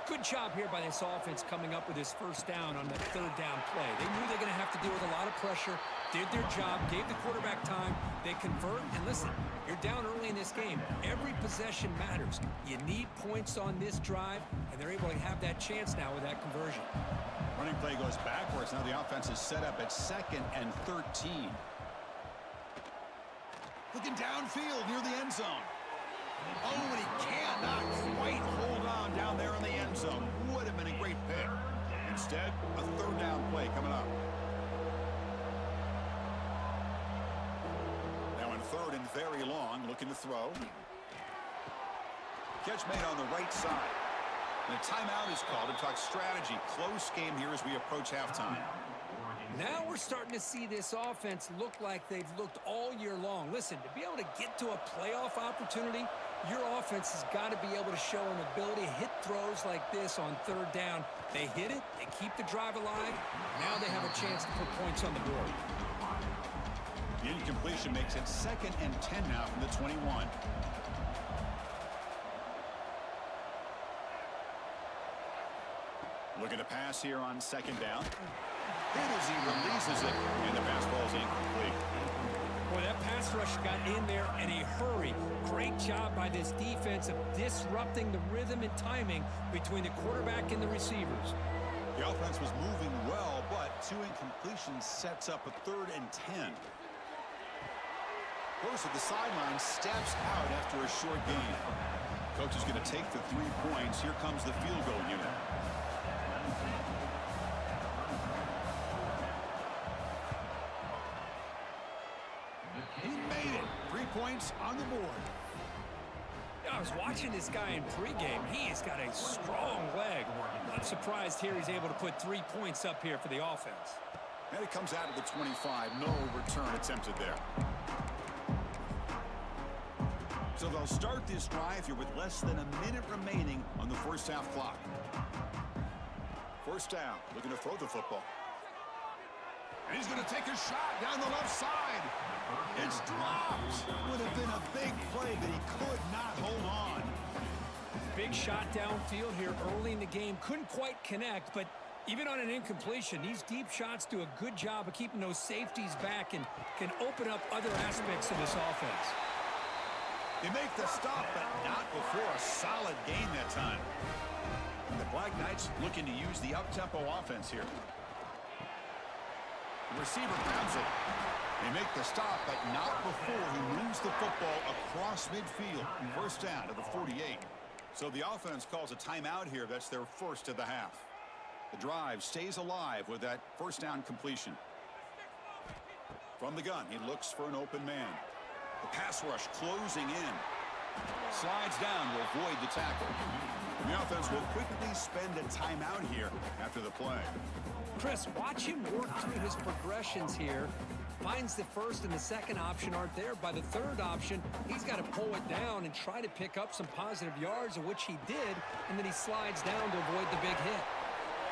Good job here by this offense coming up with this first down on that third down play. They knew they were going to have to deal with a lot of pressure, did their job, gave the quarterback time. They convert, and listen, you're down early in this game. Every possession matters. You need points on this drive, and they're able to have that chance now with that conversion. Running play goes backwards. Now the offense is set up at 2nd and 13. Looking downfield near the end zone. Oh, and he cannot quite hold on down there in the end zone. Would have been a great pick. Instead, a third down play coming up. Now in 3rd and very long, looking to throw. Catch made on the right side. And a timeout is called to talk strategy. Close game here as we approach halftime. Now we're starting to see this offense look like they've looked all year long. Listen, to be able to get to a playoff opportunity, your offense has got to be able to show an ability to hit throws like this on third down. They hit it, they keep the drive alive. Now they have a chance to put points on the board. The incompletion makes it 2nd and 10 now from the 21. Looking to pass here on 2nd down. Hit as he releases it, and the pass ball is incomplete. Boy, that pass rush got in there in a hurry. Great job by this defense of disrupting the rhythm and timing between the quarterback and the receivers. The offense was moving well, but 2 incompletions sets up a 3rd and 10. Coach at the sideline steps out after a short gain. Coach is going to take the 3 points. Here comes the field goal unit. He made it. 3 points on the board. I was watching this guy in pregame. He has got a strong leg. Not surprised here he's able to put 3 points up here for the offense. And it comes out of the 25. No return attempted there. So they'll start this drive here with less than a minute remaining on the first half clock. First down, looking to throw the football. And he's going to take a shot down the left side. It's dropped. Would have been a big play, but he could not hold on. Big shot downfield here early in the game. Couldn't quite connect, but even on an incompletion, these deep shots do a good job of keeping those safeties back and can open up other aspects of this offense. They make the stop, but not before a solid gain that time. And the Black Knights looking to use the up-tempo offense here. The receiver grabs it. They make the stop, but not before he moves the football across midfield. First down to the 48. So the offense calls a timeout here. That's their first of the half. The drive stays alive with that first down completion. From the gun, he looks for an open man. The pass rush closing in. Slides down to avoid the tackle. And the offense will quickly spend a timeout here after the play. Chris, watch him work through his progressions here. Finds the first and the second option aren't there. By the third option, he's got to pull it down and try to pick up some positive yards, of which he did, and then he slides down to avoid the big hit.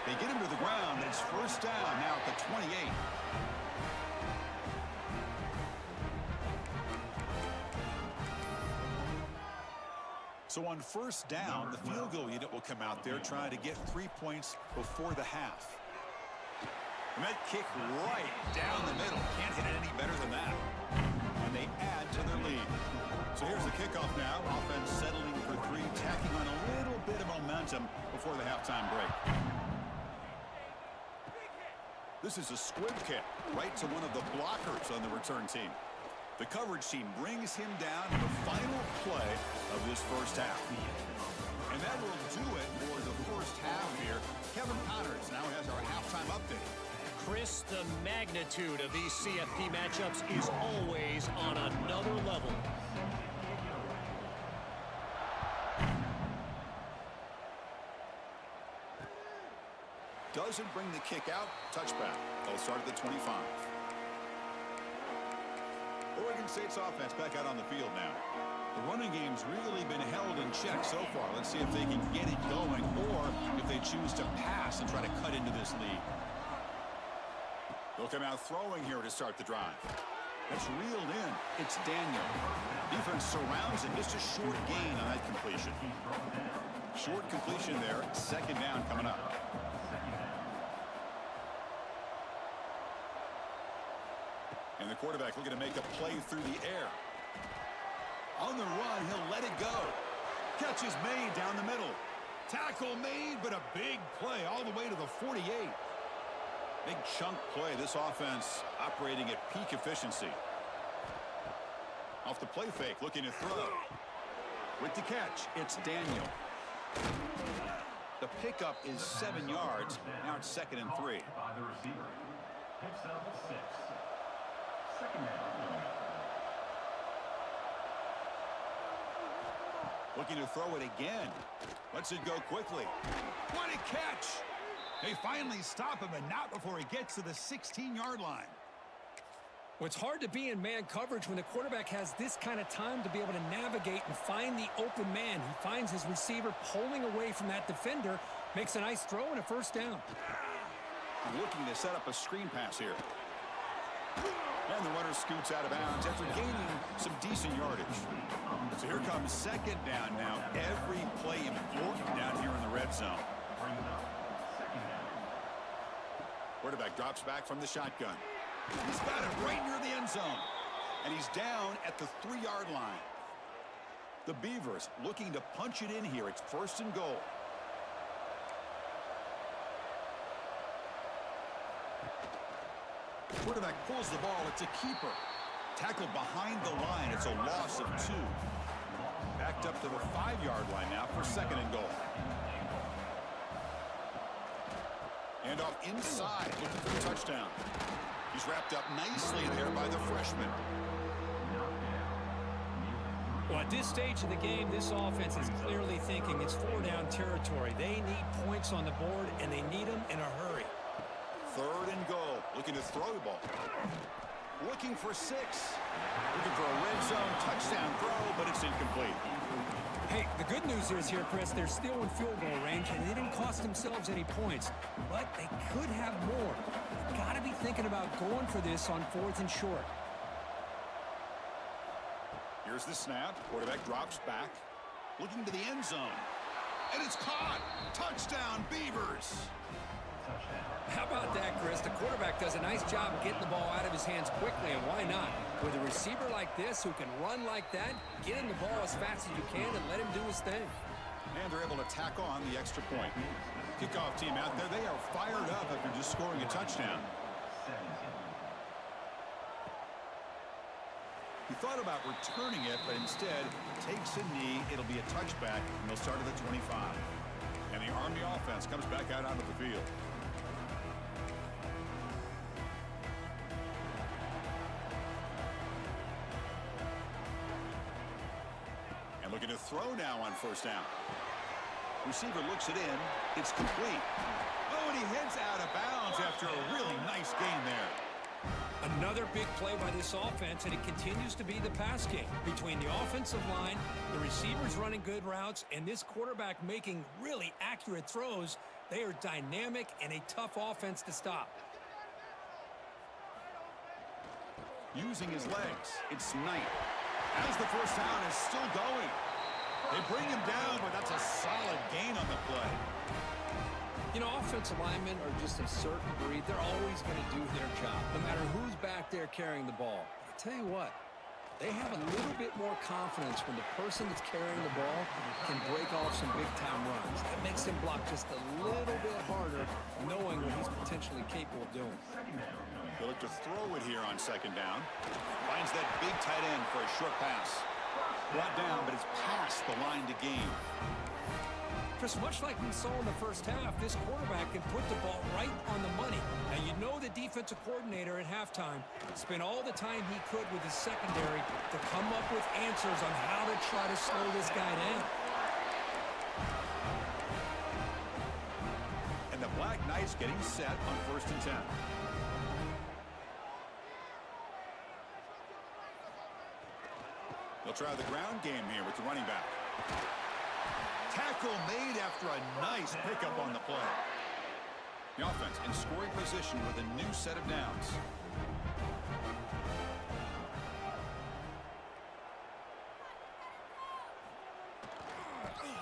They get him to the ground, and it's first down now at the 28. So on first down, the field goal unit will come out there trying to get 3 points before the half. And that kick right down the middle. Can't hit it any better than that. And they add to their lead. So here's the kickoff now. Offense settling for 3, tacking on a little bit of momentum before the halftime break. This is a squib kick right to one of the blockers on the return team. The coverage team brings him down to the final play of this first half. And that will do it for the first half here. Kevin Connors now has our halftime update. Chris, the magnitude of these CFP matchups is always on another level. Doesn't bring the kick out. Touchback. They'll start at the 25. Oregon State's offense back out on the field now. The running game's really been held in check so far. Let's see if they can get it going or if they choose to pass and try to cut into this lead. They'll come out throwing here to start the drive. That's reeled in. It's Daniel. Defense surrounds him. Just a short gain on that completion. Short completion there. Second down coming up. And the quarterback looking to make a play through the air. On the run, he'll let it go. Catch is made down the middle. Tackle made, but a big play all the way to the 48. Big chunk play. This offense operating at peak efficiency. Off the play fake, looking to throw. With the catch, it's Daniel. The pickup is 7 yards. Now it's 2nd and 3. By the receiver. Picks up 6. Second down. Looking to throw it again. Lets it go quickly. What a catch! They finally stop him, and not before he gets to the 16-yard line. Well, it's hard to be in man coverage when the quarterback has this kind of time to be able to navigate and find the open man. He finds his receiver pulling away from that defender, makes a nice throw and a first down. Looking to set up a screen pass here. And the runner scoots out of bounds after gaining some decent yardage. So here comes 2nd down now. Every play important down here in the red zone. Quarterback drops back from the shotgun. He's got it right near the end zone. And he's down at the 3-yard line. The Beavers looking to punch it in here. It's 1st and goal. Quarterback pulls the ball. It's a keeper. Tackled behind the line. It's a loss of 2. Backed up to the 5-yard line now for 2nd and goal. And off inside, looking for a touchdown. He's wrapped up nicely there by the freshman. Well, at this stage of the game, this offense is clearly thinking it's 4-down territory. They need points on the board, and they need them in a hurry. 3rd and goal. Looking to throw the ball. Looking for 6. Looking for a red zone touchdown throw, but it's incomplete. Hey, the good news is here, Chris, they're still in field goal range, and they didn't cost themselves any points. But they could have more. They've got to be thinking about going for this on 4th and short. Here's the snap. Quarterback drops back. Looking to the end zone. And it's caught. Touchdown, Beavers. How about that, Chris? The quarterback does a nice job getting the ball out of his hands quickly, and why not? With a receiver like this who can run like that, get him the ball as fast as you can and let him do his thing. And they're able to tack on the extra point. Kickoff team out there, they are fired up after just scoring a touchdown. He thought about returning it, but instead takes a knee. It'll be a touchback, and they'll start at the 25. And the Army offense comes back out onto the field. And looking to throw now on 1st down. Receiver looks it in. It's complete. Oh, and he heads out of bounds after a really nice gain there. Another big play by this offense, and it continues to be the pass game. Between the offensive line, the receivers running good routes, and this quarterback making really accurate throws, they are dynamic and a tough offense to stop. Using his legs, it's Knight. As the first down is still going. They bring him down, but that's a solid gain on the play. You know, offensive linemen are just a certain breed. They're always going to do their job, no matter who's back there carrying the ball. I'll tell you what, they have a little bit more confidence when the person that's carrying the ball can break off some big-time runs. That makes him block just a little bit harder, knowing what he's potentially capable of doing. They look to throw it here on 2nd down. Finds that big tight end for a short pass. Brought down, but it's past the line to gain. Chris, much like we saw in the first half, this quarterback can put the ball right on the money. Now, you know the defensive coordinator at halftime spent all the time he could with his secondary to come up with answers on how to try to slow this guy down. And the Black Knights getting set on 1st and 10. They'll try the ground game here with the running back. Tackle made after a nice pickup on the play. The offense in scoring position with a new set of downs.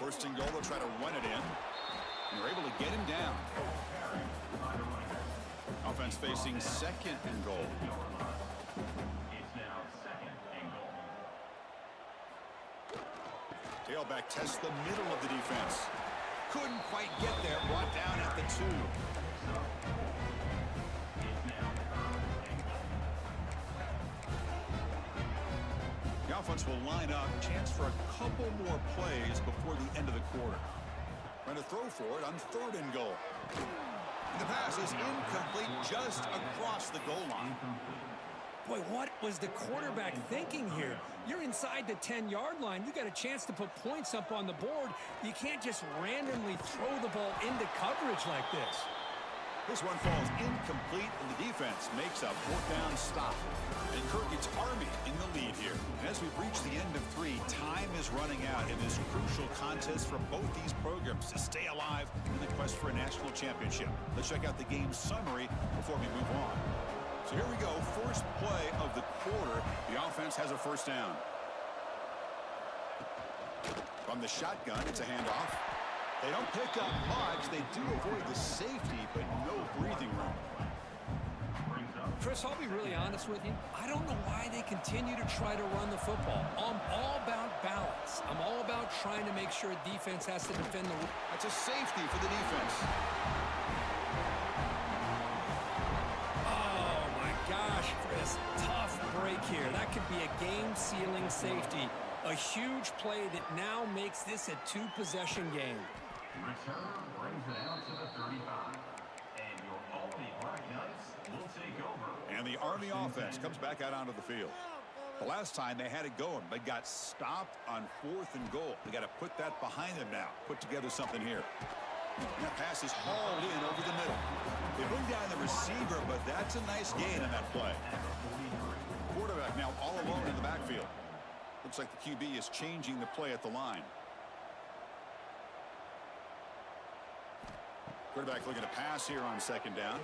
First and goal, they'll try to run it in. And they're able to get him down. Offense facing second and goal. It's now second and goal. Tailback tests the middle of the defense. Couldn't quite get there. Brought down at the 2. The offense will line up. Chance for a couple more plays before the end of the quarter. Trying to throw for it on third and goal. And the pass is incomplete just across the goal line. Boy, what was the quarterback thinking here? You're inside the 10-yard line. You got a chance to put points up on the board. You can't just randomly throw the ball into coverage like this. This one falls incomplete, and the defense makes a fourth down stop. And Kirk, it's Army in the lead here. And as we've reached the end of 3, time is running out in this crucial contest for both these programs to stay alive in the quest for a national championship. Let's check out the game summary before we move on. So here we go, first play of the quarter. The offense has a first down. From the shotgun, it's a handoff. They don't pick up much. They do avoid the safety, but no breathing room. Chris, I'll be really honest with you. I don't know why they continue to try to run the football. I'm all about balance. I'm all about trying to make sure defense has to defend the... That's a safety for the defense. Oh, my gosh, Chris. Tough break here. That could be a game-sealing safety. A huge play that now makes this a 2-possession game. Return brings it out to the 35. And your Albany Black Knights will take over. And the Army offense comes back out onto the field. The last time they had it going, but got stopped on 4th and goal. They got to put that behind them now. Put together something here. And that pass is hauled in over the middle. They bring down the receiver, but that's a nice gain in that play. Quarterback now all alone in the backfield. Looks like the QB is changing the play at the line. Quarterback looking to pass here on second down.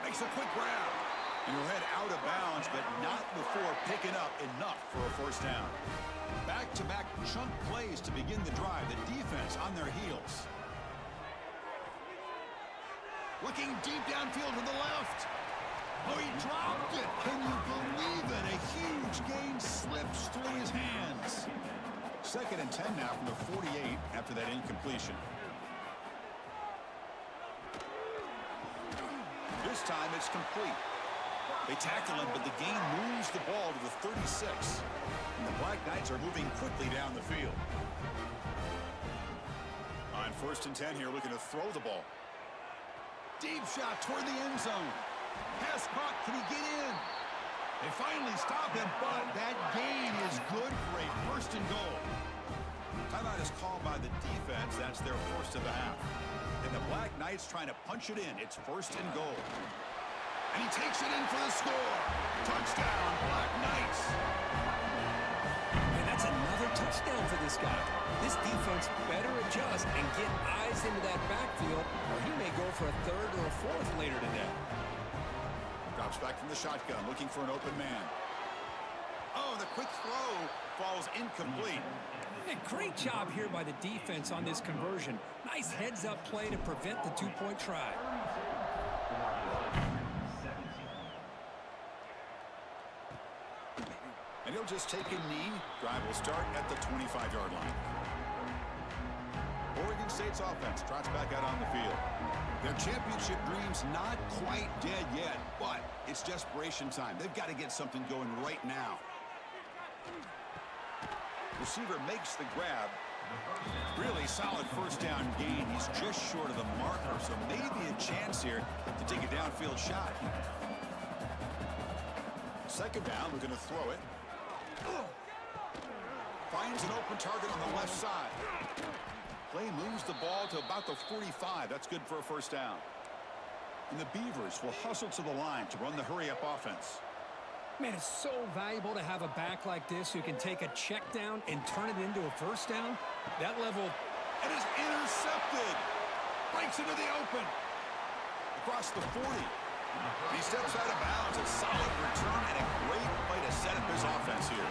Makes a quick grab. And he'll head out of bounds, but not before picking up enough for a first down. Back-to-back chunk plays to begin the drive. The defense on their heels. Looking deep downfield to the left. Oh, he dropped it. Can you believe it? A huge gain slips through his hands. 2nd and 10 now from the 48 after that incompletion. This time it's complete. They tackle him, but the gain moves the ball to the 36. And the Black Knights are moving quickly down the field. On 1st and 10 here, looking to throw the ball. Deep shot toward the end zone. Pass caught. Can he get in? They finally stop him, but that gain is good for a 1st and goal. Timeout is called by the defense. That's their first of the half. And the Black Knights trying to punch it in. It's 1st and goal. And he takes it in for the score. Touchdown, Black Knights. And that's another touchdown for this guy. This defense better adjust and get eyes into that backfield, or he may go for a 3rd or a 4th later today. Drops back from the shotgun, looking for an open man. Oh, the quick throw falls incomplete. Hey, great job here by the defense on this conversion. Nice heads-up play to prevent the 2-point try. And he'll just take a knee. Drive will start at the 25-yard line. Oregon State's offense trots back out on the field. Their championship dreams not quite dead yet, but it's desperation time. They've got to get something going right now. Receiver makes the grab. Really solid first down gain. He's just short of the marker, so maybe a chance here to take a downfield shot. 2nd down, we're going to throw it. Finds an open target on the left side. Play moves the ball to about the 45. That's good for a first down. And the Beavers will hustle to the line to run the hurry-up offense. Man, it's so valuable to have a back like this who can take a check down and turn it into a first down. That level... It is intercepted. Breaks into the open. Across the 40. He steps out of bounds. A solid return and a great play to set up his offense here.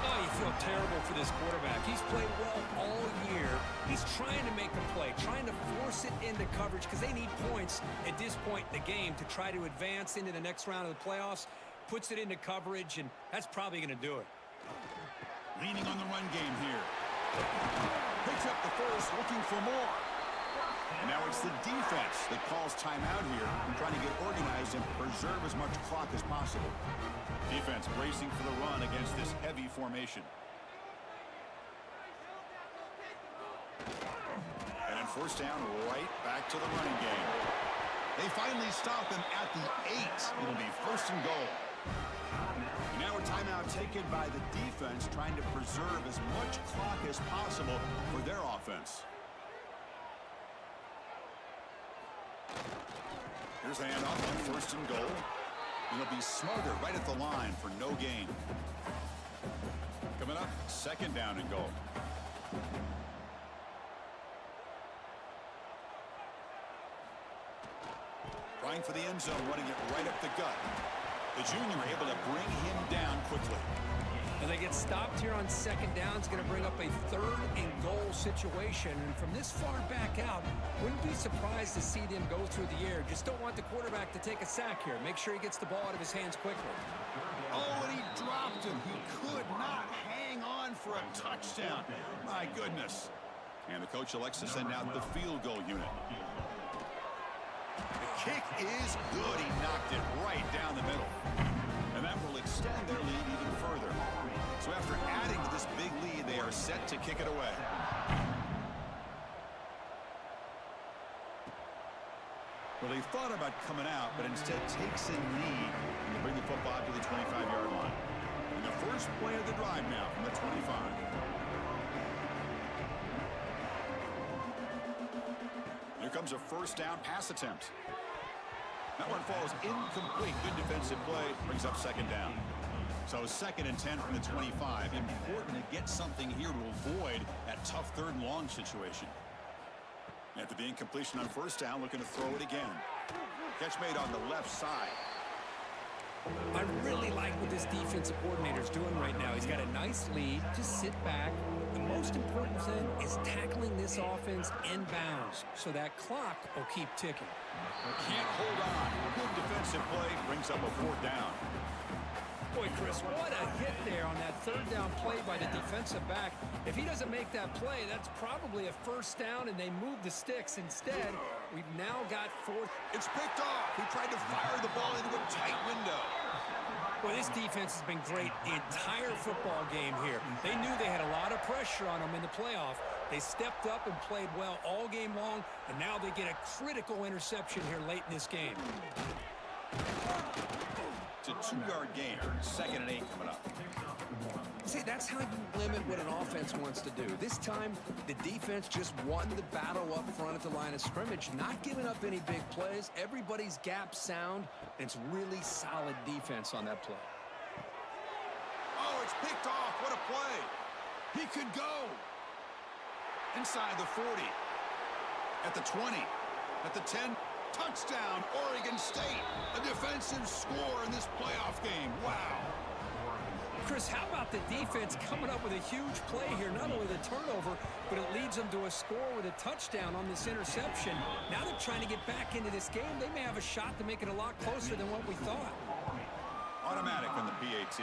Oh, you feel terrible for this quarterback. He's played well all year. He's trying to make a play, trying to force it into coverage because they need points at this point in the game to try to advance into the next round of the playoffs. Puts it into coverage, and that's probably going to do it. Leaning on the run game here. Picks up the first, looking for more. And now it's the defense that calls timeout here, trying to get organized and preserve as much clock as possible. Defense bracing for the run against this heavy formation. And on first down, right back to the running game. They finally stop him at the 8. It'll be first and goal. And now a timeout taken by the defense, trying to preserve as much clock as possible for their offense. Here's a handoff on first and goal. It'll be Smarter right at the line for no gain. Coming up, second down and goal. Trying for the end zone, running it right up the gut. The junior able to bring him down quickly. And they get stopped here on second down. It's going to bring up a third and goal situation. And from this far back out, wouldn't be surprised to see them go through the air. Just don't want the quarterback to take a sack here. Make sure he gets the ball out of his hands quickly. Oh, and he dropped him. He could not hang on for a touchdown. My goodness. And the coach elects to send out the field goal unit. The kick is good. He knocked it right down the middle. And that will extend their lead even further. So after adding to this big lead, they are set to kick it away. Well, they thought about coming out, but instead takes a knee and they bring the football to the 25-yard line. And the first play of the drive now from the 25. Here comes a first down pass attempt. That one falls incomplete. Good defensive play. Brings up second down. So second and 10 from the 25. Important to get something here to avoid that tough third and long situation. After the incompletion on first down, looking to throw it again. Catch made on the left side. I really like what this defensive coordinator is doing right now. He's got a nice lead. Just sit back. The most important thing is tackling this offense in bounds so that clock will keep ticking. Can't hold on. Good defensive play brings up a fourth down. Boy, Chris, what a hit there on that third down play by the defensive back. If he doesn't make that play, that's probably a first down, and they move the sticks. Instead, we've now got fourth. It's picked off. He tried to fire the ball into a tight window. Well, this defense has been great the entire football game here. They knew they had a lot of pressure on them in the playoff. They stepped up and played well all game long, and now they get a critical interception here late in this game. It's a 2-yard gain. Second and 8 coming up. See, that's how you limit what an offense wants to do. This time, the defense just won the battle up front at the line of scrimmage, not giving up any big plays. Everybody's gap sound, and it's really solid defense on that play. Oh, it's picked off. What a play. He could go. Inside the 40. At the 20. At the 10. Touchdown, Oregon State. A defensive score in this playoff game. Wow. Chris, how about the defense coming up with a huge play here? Not only the turnover, but it leads them to a score with a touchdown on this interception. Now they're trying to get back into this game. They may have a shot to make it a lot closer than what we thought. Automatic on the PAT.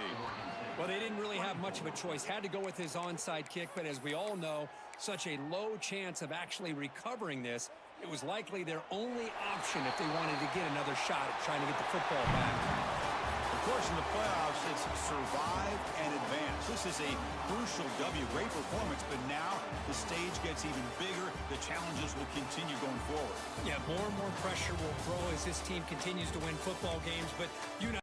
Well, they didn't really have much of a choice. Had to go with his onside kick, but as we all know, such a low chance of actually recovering this. It was likely their only option if they wanted to get another shot at trying to get the football back. Of course, in the playoffs, it's survive and advance. This is a crucial W. Great performance, but now the stage gets even bigger. The challenges will continue going forward. Yeah, more and more pressure will grow as this team continues to win football games, but you know.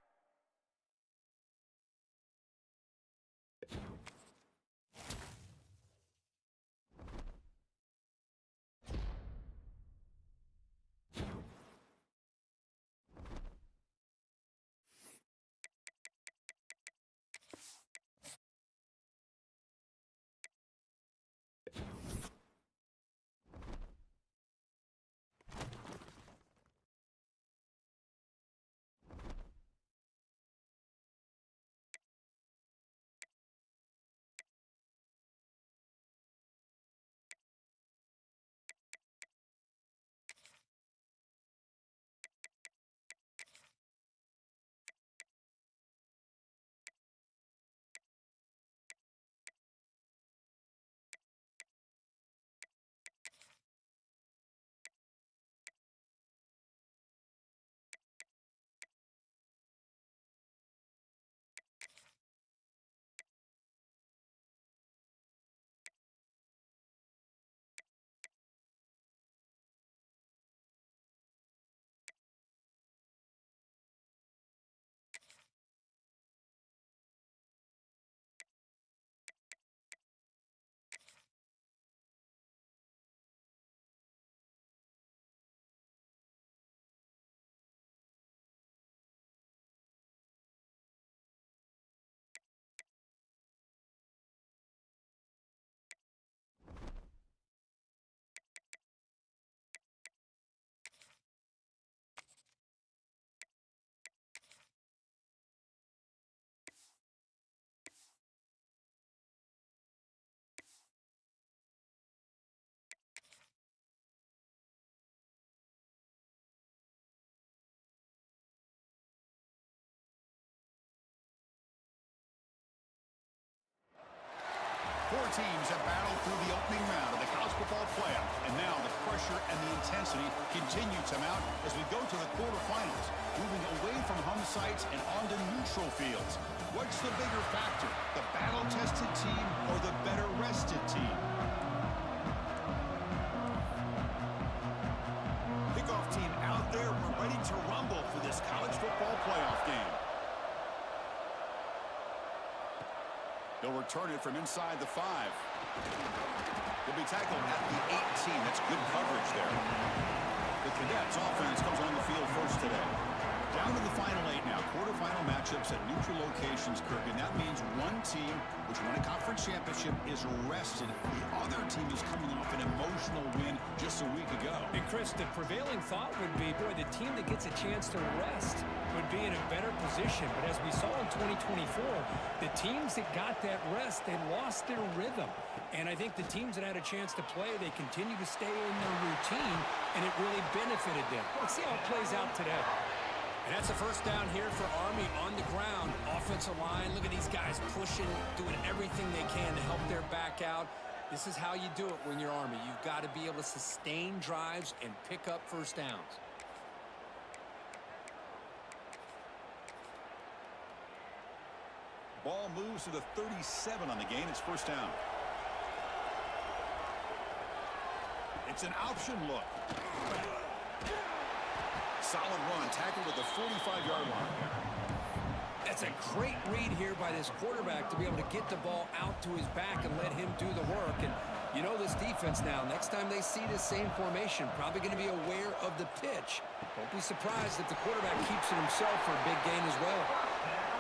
teams have battled through the opening round of the college football playoff, and now the pressure and the intensity continue to mount as we go to the quarterfinals, moving away from home sites and onto neutral fields. What's the bigger factor, the battle-tested team or the better-rested team? Kickoff team out there. We're ready to rumble for this college football playoff game. They'll return it from inside the 5. They'll be tackled at the 18. That's good coverage there. The Cadets offense comes on the field first today. Down to the final 8 now. Quarterfinal matchups at neutral locations, Kirk. And that means one team, which won a conference championship, is rested. The other team is coming off an emotional win just a week ago. And Chris, the prevailing thought would be, boy, the team that gets a chance to rest would be in a better position. But as we saw in 2024, the teams that got that rest, they lost their rhythm. And I think the teams that had a chance to play, they continue to stay in their routine, and it really benefited them. Let's see how it plays out today. And that's a first down here for Army on the ground. Offensive line, look at these guys pushing, doing everything they can to help their back out. This is how you do it when you're Army. You've got to be able to sustain drives and pick up first downs. Ball moves to the 37 on the game. It's first down. It's an option look. Solid run, tackled at the 45-yard line. That's a great read here by this quarterback to be able to get the ball out to his back and let him do the work. And you know this defense now, next time they see this same formation, probably going to be aware of the pitch. Don't be surprised if the quarterback keeps it himself for a big gain as well.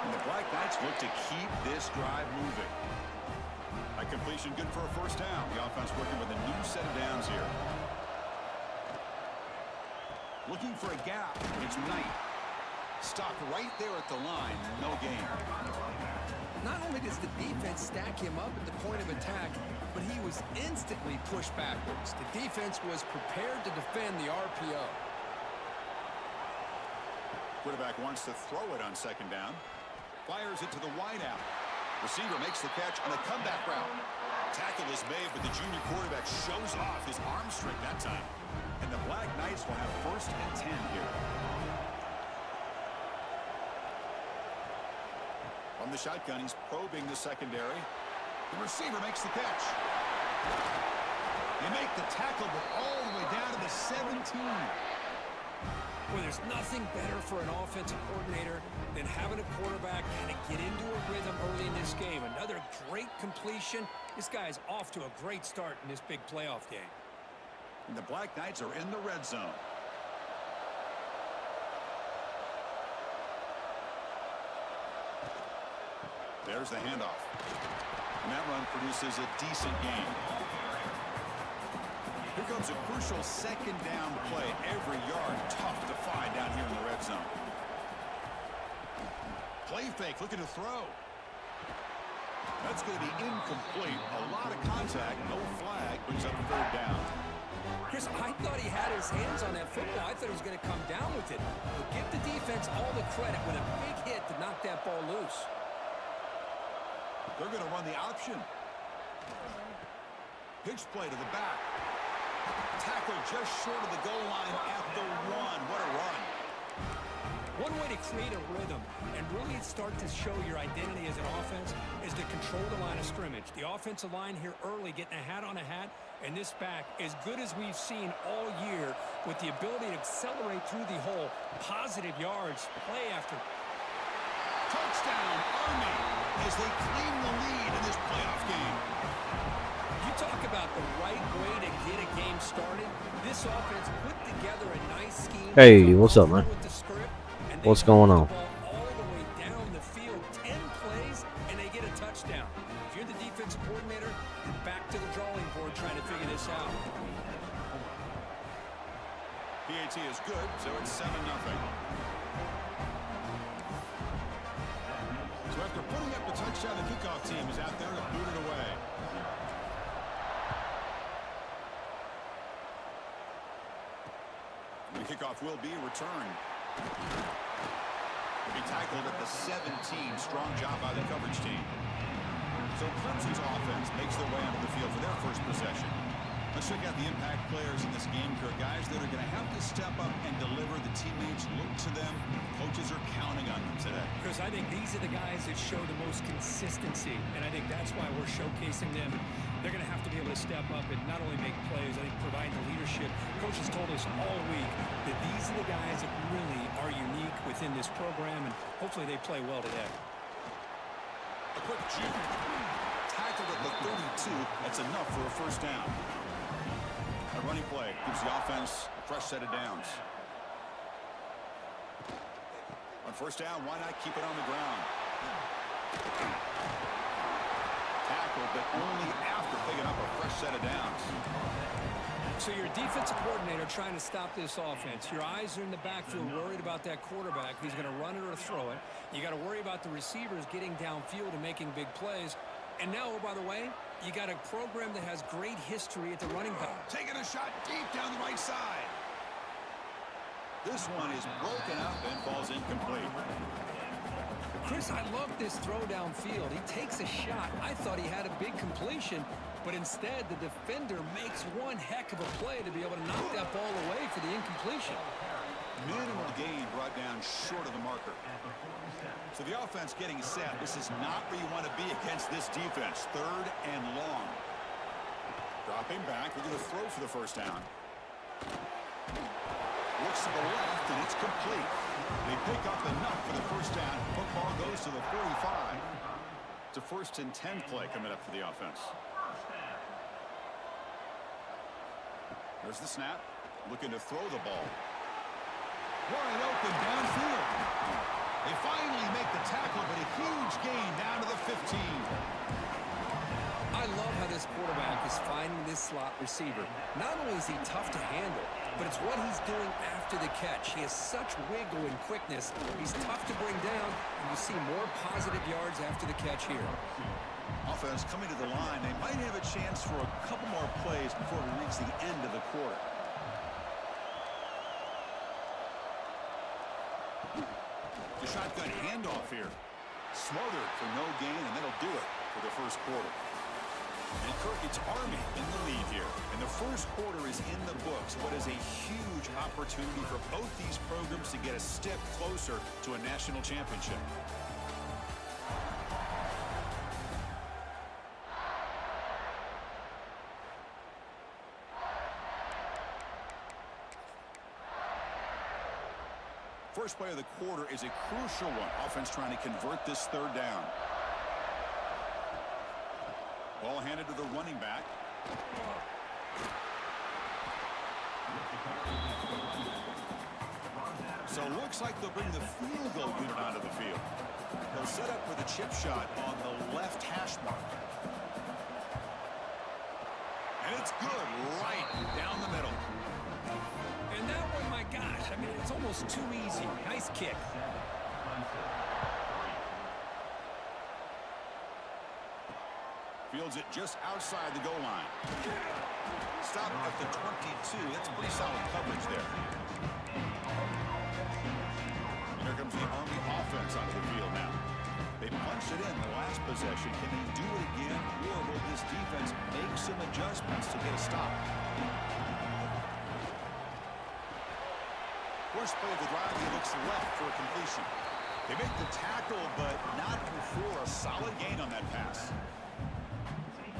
And the Black Knights look to keep this drive moving. A completion good for a first down. The offense working with a new set of downs here. Looking for a gap. It's Knight. Stopped right there at the line. No gain. Not only does the defense stack him up at the point of attack, but he was instantly pushed backwards. The defense was prepared to defend the RPO. Quarterback wants to throw it on second down. Fires it to the wideout. Receiver makes the catch on a comeback route. Tackle is made, but the junior quarterback shows off his arm strength that time. And the Black Knights will have first and 10 here. From the shotgun, he's probing the secondary. The receiver makes the catch. They make the tackle, but all the way down to the 17. Well, there's nothing better for an offensive coordinator than having a quarterback kind of get into a rhythm early in this game. Another great completion. This guy's off to a great start in this big playoff game. And the Black Knights are in the red zone. There's the handoff. And that run produces a decent gain. Here comes a crucial second down play. Every yard tough to find down here in the red zone. Play fake, looking to throw. That's going to be incomplete. A lot of contact, no flag, brings up a third down. Chris, I thought he had his hands on that football. I thought he was going to come down with it. But give the defense all the credit with a big hit to knock that ball loose. They're going to run the option. Pitch play to the back. Tackle just short of the goal line at the 1. What a run. One way to create a rhythm and really start to show your identity as an offense is to control the line of scrimmage. The offensive line here early getting a hat on a hat, and this back as good as we've seen all year with the ability to accelerate through the hole. Positive yards, play after. Touchdown, Army, as they claim the lead in this playoff game. You talk about the right way to get a game started. This offense put together a nice scheme. Hey, what's up, man? With the script, and they What's going on? the ball all the way down the field, 10 plays, and they get a touchdown. If you're the defensive coordinator, you're back to the drawing board trying to figure this out. PAT is good, so it's 7-0. So after putting up the touchdown, the kickoff team is out there to boot it away. The kickoff will be returned. Will be tackled at the 17. Strong job by the coverage team. So Clemson's offense makes their way on check out the impact players in this game, Kirk. Guys that are going to have to step up and deliver. The teammates look to them. Coaches are counting on them today. Chris, I think these are the guys that show the most consistency, and I think that's why we're showcasing them. They're going to have to be able to step up and not only make plays, I think provide the leadership. Coaches told us all week that these are the guys that really are unique within this program, and hopefully they play well today. A quick juke. Tackled at the 32. That's enough for a first down. A running play gives the offense a fresh set of downs. On first down, why not keep it on the ground? Tackled, but only after picking up a fresh set of downs. So your defensive coordinator trying to stop this offense. Your eyes are in the backfield worried about that quarterback who's going to run it or throw it. You got to worry about the receivers getting downfield and making big plays. And now, oh, by the way, you got a program that has great history at the running back. Taking a shot deep down the right side. This one is broken up and falls incomplete. Chris, I love this throw downfield. He takes a shot. I thought he had a big completion, but instead the defender makes one heck of a play to be able to knock that ball away for the incompletion. Minimal gain brought down short of the marker. So the offense getting set. This is not where you want to be against this defense. Third and long. Dropping back. We're going to throw for the first down. Looks to the left, and it's complete. They pick up enough for the first down. Football goes to the 45. It's a 1st and 10 play coming up for the offense. There's the snap. Looking to throw the ball. Wide open downfield. They finally make the tackle, but a huge gain down to the 15. I love how this quarterback is finding this slot receiver. Not only is he tough to handle, but it's what he's doing after the catch. He has such wiggle and quickness. He's tough to bring down, and you see more positive yards after the catch here. Offense coming to the line. They might have a chance for a couple more plays before we reach the end of the quarter. The shotgun handoff here. Smothered for no gain, and that'll do it for the first quarter. And Kirk, it's Army in the lead here. And the first quarter is in the books, but is a huge opportunity for both these programs to get a step closer to a national championship. First play of the quarter is a crucial one. Offense trying to convert this third down. Ball handed to the running back. So it looks like they'll bring the field goal unit onto the field. They'll set up for the chip shot on the left hash mark. And it's good right down the middle. And that one, my gosh, I mean, it's almost too easy. Nice kick. Fields it just outside the goal line. Stop at the 22. That's pretty solid coverage there. And here comes the Army offense onto the field now. They punched it in the last possession. Can they do it again, or will this defense make some adjustments to get a stop? First play of the drive, he looks left for a completion. They make the tackle, but not before a solid gain on that pass.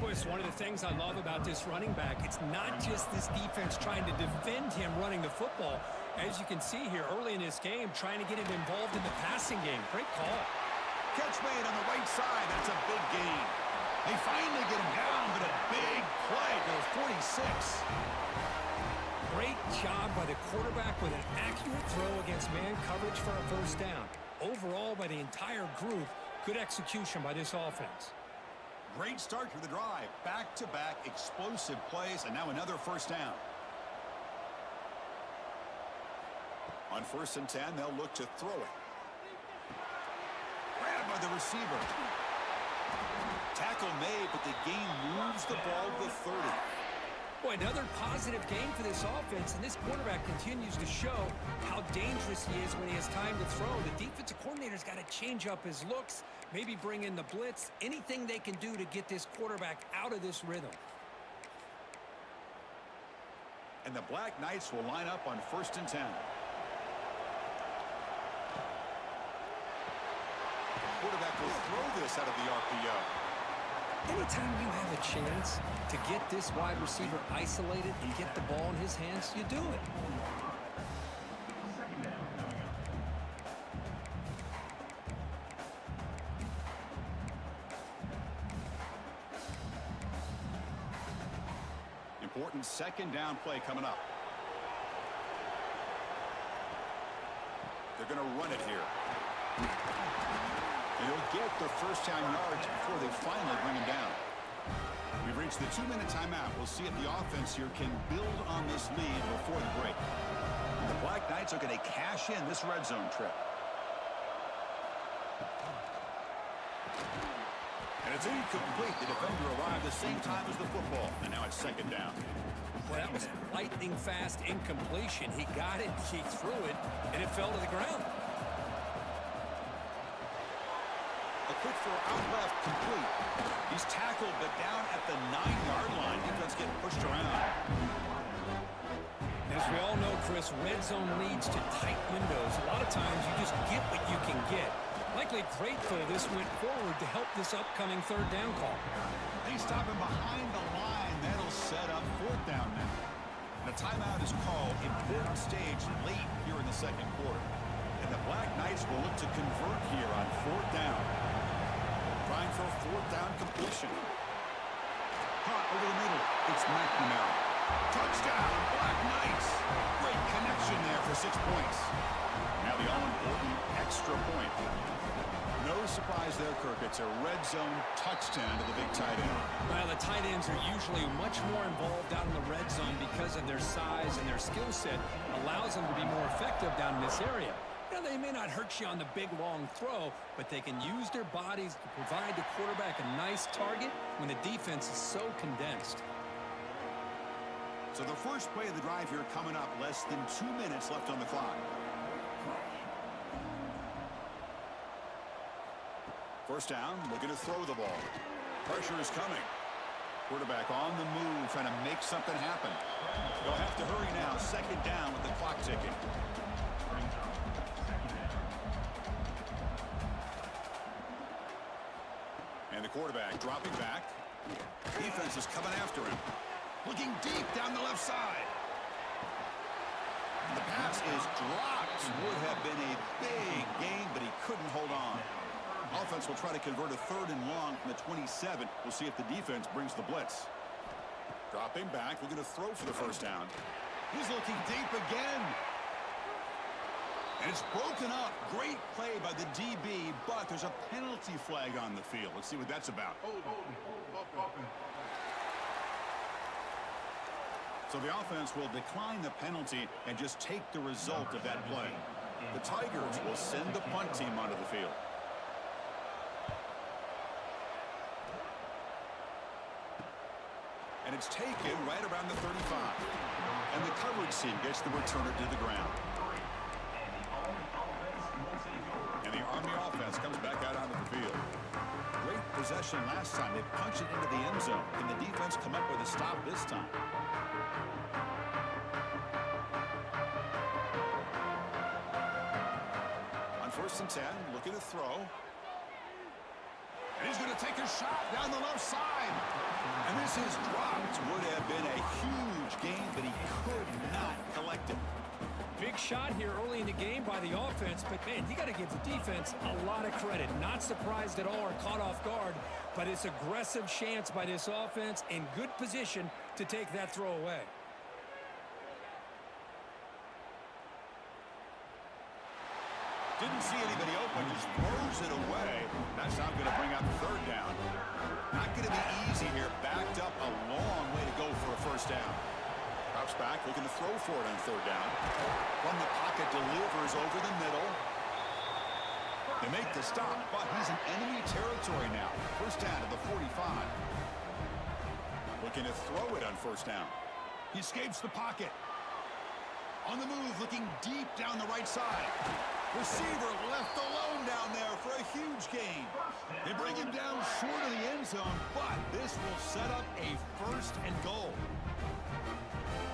Boy, it's one of the things I love about this running back. It's not just this defense trying to defend him running the football. As you can see here early in this game, trying to get him involved in the passing game. Great call. Catch made on the right side. That's a big gain. They finally get him down, but a big play to the 46. Great job by the quarterback with an accurate throw against man coverage for a first down. Overall, by the entire group, good execution by this offense. Great start to the drive. Back-to-back explosive plays, and now another first down. On 1st and 10, they'll look to throw it. Grabbed by the receiver. Tackle made, but the game moves the ball to the 30. Boy, another positive game for this offense, and this quarterback continues to show how dangerous he is when he has time to throw. The defensive coordinator's got to change up his looks, maybe bring in the blitz, anything they can do to get this quarterback out of this rhythm. And the Black Knights will line up on 1st and 10. Quarterback will throw this out of the RPO. Anytime you have a chance to get this wide receiver isolated and get the ball in his hands, you do it. Important 2nd down play coming up. They're going to run it here. And he'll get the 1st down yards before they finally bring him down. We've reached the 2-minute timeout. We'll see if the offense here can build on this lead before the break. The Black Knights are going to cash in this red zone trip. And it's incomplete. The defender arrived the same time as the football. And now it's 2nd down. Well, that was lightning fast incompletion. He got it, he threw it, and it fell to the ground. A quick throw out left, complete. He's tackled, but down at the 9-yard line. Defense getting pushed around. As we all know, Chris, red zone leads to tight windows. A lot of times you just get what you can get. Likely great, though, this went forward to help this upcoming 3rd down call. They stop him behind the line. That'll set up 4th down now. The timeout is called. Important stage late here in the 2nd quarter. And the Black Knights will look to convert here on 4th down. Trying for a 4th down completion. Caught over the middle. It's McNamara. Touchdown, Black Knights. Great connection there for 6 points. Now the all-important extra point. No surprise there, Kirk. It's a red zone touchdown to the big tight end. Well, the tight ends are usually much more involved down in the red zone because of their size and their skill set allows them to be more effective down in this area. You know, they may not hurt you on the big, long throw, but they can use their bodies to provide the quarterback a nice target when the defense is so condensed. So the first play of the drive here coming up. Less than 2 minutes left on the clock. 1st down, looking to throw the ball. Pressure is coming. Quarterback on the move, trying to make something happen. They'll have to hurry now. 2nd down with the clock ticking. And the quarterback dropping back. Defense is coming after him. Looking deep down the left side. The pass is dropped. Would have been a big gain, but he couldn't hold on. Offense will try to convert a 3rd and long from the 27. We'll see if the defense brings the blitz. Dropping back, looking to throw for the 1st down. He's looking deep again. And it's broken up. Great play by the DB, but there's a penalty flag on the field. Let's see what that's about. So the offense will decline the penalty and just take the result of that play. The Tigers will send the punt team onto the field. And it's taken right around the 35. And the coverage team gets the returner to the ground. And the Army offense comes back out onto the field. Great possession last time. They punched it into the end zone. Can the defense come up with a stop this time? On 1st and 10, looking to throw. And he's going to take a shot down the left side. And this is dropped. Would have been a huge gain, but he could not collect it. Big shot here early in the game by the offense, but man, you got to give the defense a lot of credit. Not surprised at all or caught off guard, but it's aggressive chance by this offense in good position to take that throw away. Didn't see anybody open, just throws it away. That's not going to bring out the 3rd down. Not going to be easy here. Backed up a long way to go for a 1st down. Drops back, looking to throw for it on 3rd down. From the pocket, delivers over the middle. They make the stop, but he's in enemy territory now. 1st down at the 45. Looking to throw it on 1st down. He escapes the pocket. On the move, looking deep down the right side. Receiver left alone down there for a huge gain. They bring him down short of the end zone, but this will set up a 1st and goal.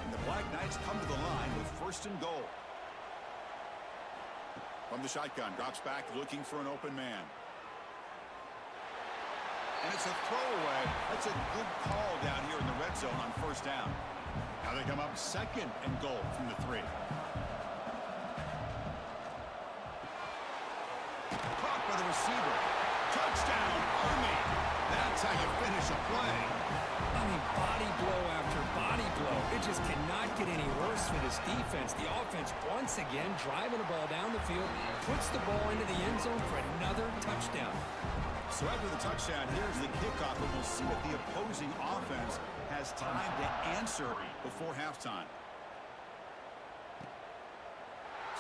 And the Black Black Knights come to the line with 1st and goal. From the shotgun, drops back looking for an open man. And it's a throwaway. That's a good call down here in the red zone on 1st down. Now they come up 2nd and goal from the 3. Caught by the receiver. Touchdown, Army. That's how you finish a play. I mean, body blow after body blow. It just cannot get any worse for this defense. The offense, once again, driving the ball down the field, puts the ball into the end zone for another touchdown. So after the touchdown, here's the kickoff, and we'll see if the opposing offense has time to answer before halftime.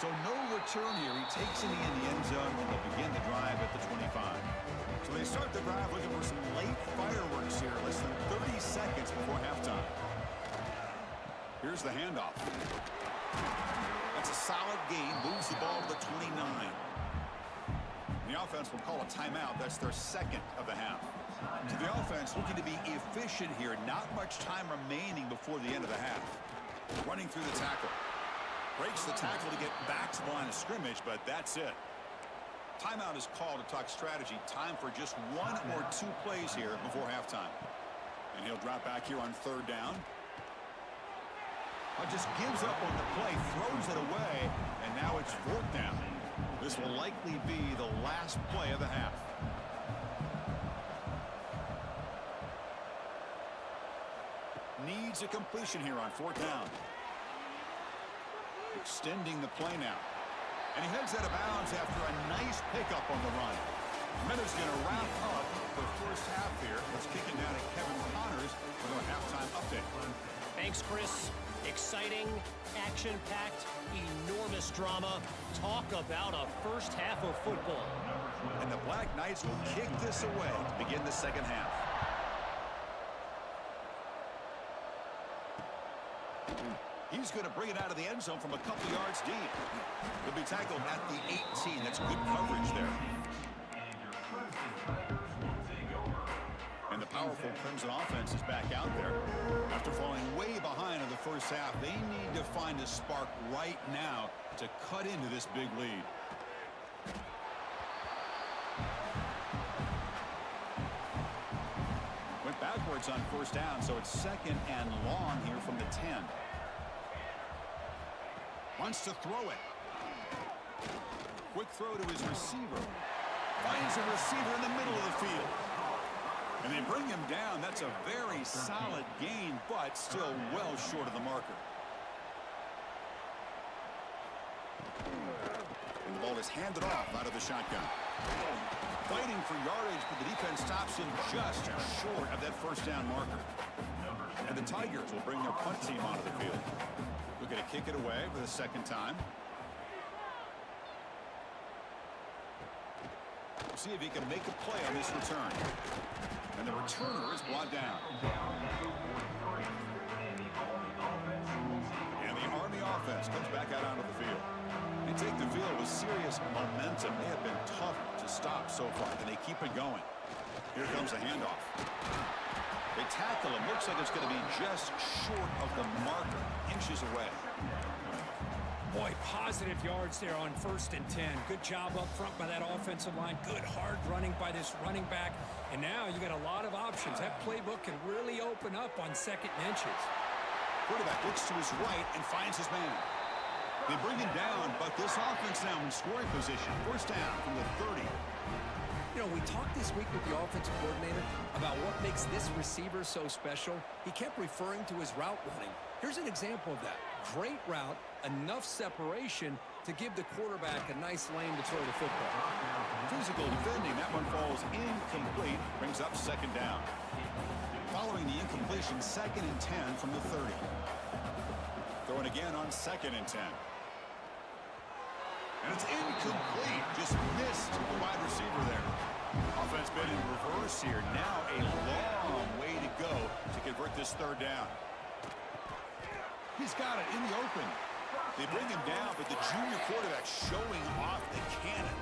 So no return here. He takes it in the end zone, and they'll begin the drive at the 25. So they start the drive looking for some late fireworks here, less than 30 seconds before halftime. Here's the handoff. That's a solid gain, moves the ball to the 29. The offense will call a timeout. That's their 2nd of the half. So the offense looking to be efficient here. Not much time remaining before the end of the half. Running through the tackle. Breaks the tackle to get back to the line of scrimmage, but that's it. Timeout is called to talk strategy. Time for just 1 or 2 plays here before halftime. And he'll drop back here on 3rd down. Just gives up on the play, throws it away, and now it's 4th down. This will likely be the last play of the half. Needs a completion here on 4th down. Extending the play now. And he heads out of bounds after a nice pickup on the run. Meadows going to wrap up the first half here. Let's kick it down to Kevin Connors with our halftime update. Thanks, Chris. Exciting, action-packed, enormous drama. Talk about a first half of football. And the Black Knights will kick this away to begin the second half. He's going to bring it out of the end zone from a couple yards deep. He'll be tackled at the 18. That's good coverage there. And the powerful Crimson offense is back out there. After falling way behind in the first half, they need to find a spark right now to cut into this big lead. Went backwards on 1st down, so it's 2nd and long here from the 10. Wants to throw it. Quick throw to his receiver. Finds a receiver in the middle of the field. And they bring him down. That's a very solid gain, but still well short of the marker. And the ball is handed off out of the shotgun. Fighting for yardage, but the defense stops him just short of that 1st down marker. And the Tigers will bring their punt team onto the field. Looking to kick it away for the 2nd time. We'll see if he can make a play on this return. And the returner is brought down. And the Army offense comes back out onto the field. They take the field with serious momentum. They have been tough to stop so far, and they keep it going. Here comes the handoff. They tackle him. Looks like it's going to be just short of the marker, inches away. Boy, positive yards there on 1st and 10. Good job up front by that offensive line. Good hard running by this running back. And now you got a lot of options. That playbook can really open up on 2nd and inches. Quarterback looks to his right and finds his man. They bring him down, but this offense now in scoring position. 1st down from the 30. You know, we talked this week with the offensive coordinator about what makes this receiver so special. He kept referring to his route running. Here's an example of that. Great route, enough separation to give the quarterback a nice lane to throw the football. Physical defending. That one falls incomplete. Brings up 2nd down. Following the incompletion, 2nd and 10 from the 30. Throwing again on 2nd and 10. And it's incomplete. Just missed the wide receiver there. Offense been in reverse here. Now a long way to go to convert this 3rd down. He's got it in the open. They bring him down, but the junior quarterback showing off the cannon.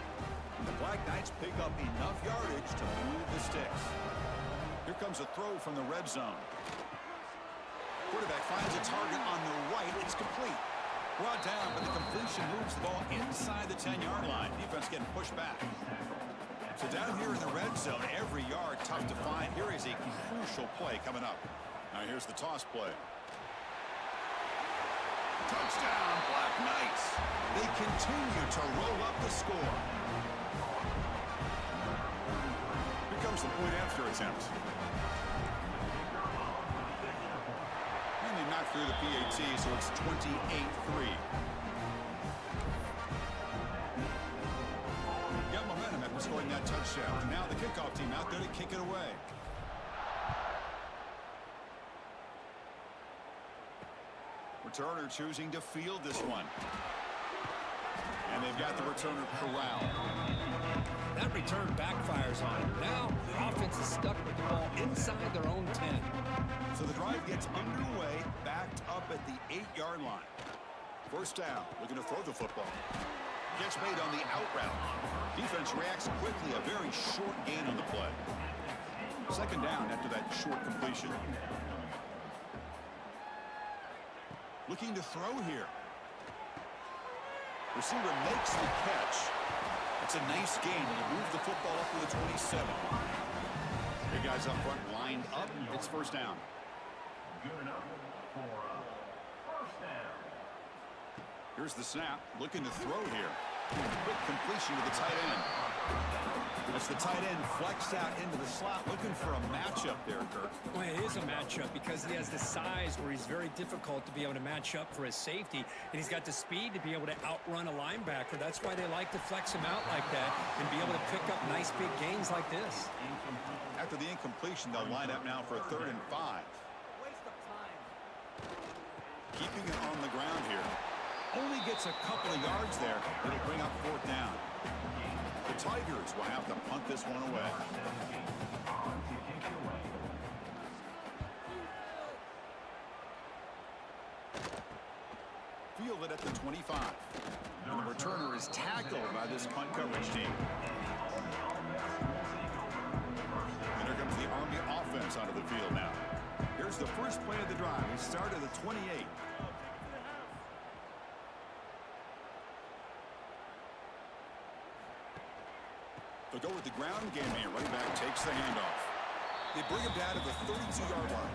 The Black Knights pick up enough yardage to move the sticks. Here comes a throw from the red zone. Quarterback finds a target on the right. It's complete. Brought down, but the completion moves the ball inside the 10-yard line. Defense getting pushed back. So down here in the red zone, every yard tough to find. Here is a crucial play coming up. Now here's the toss play. Touchdown, Black Knights. They continue to roll up the score. Here comes the point after attempt. And they knocked through the PAT, so it's 28-3. Got momentum after scoring that touchdown. Now the kickoff team out there to kick it away. Returner choosing to field this one. And they've got the returner corralled. That return backfires on him. Now the offense is stuck with the ball inside their own 10. So the drive gets underway, backed up at the 8-yard line. First down, looking to throw the football. Catch made on the out route. Defense reacts quickly, a very short gain on the play. Second down after that short completion. Looking to throw here. Receiver makes the catch. It's a nice gain. He moves the football up to the 27. Big guys up front lined up. It's first down. Good enough for first down. Here's the snap. Looking to throw here. Quick completion to the tight end. As the tight end flexed out into the slot, looking for a matchup there, Kirk. Well, it is a matchup because he has the size where he's very difficult to be able to match up for his safety, and he's got the speed to be able to outrun a linebacker. That's why they like to flex him out like that and be able to pick up nice big gains like this. After the incompletion, they'll line up now for a 3rd and 5. Waste of time. Keeping it on the ground here. Only gets a couple of yards there. It'll bring up 4th down. The Tigers will have to punt this one away. Fielded at the 25. And the returner is tackled by this punt coverage team. And here comes the Army offense onto the field now. Here's the first play of the drive. We start at the 28. They'll go with the ground game here. Running back takes the handoff. They bring him down to the 32-yard line.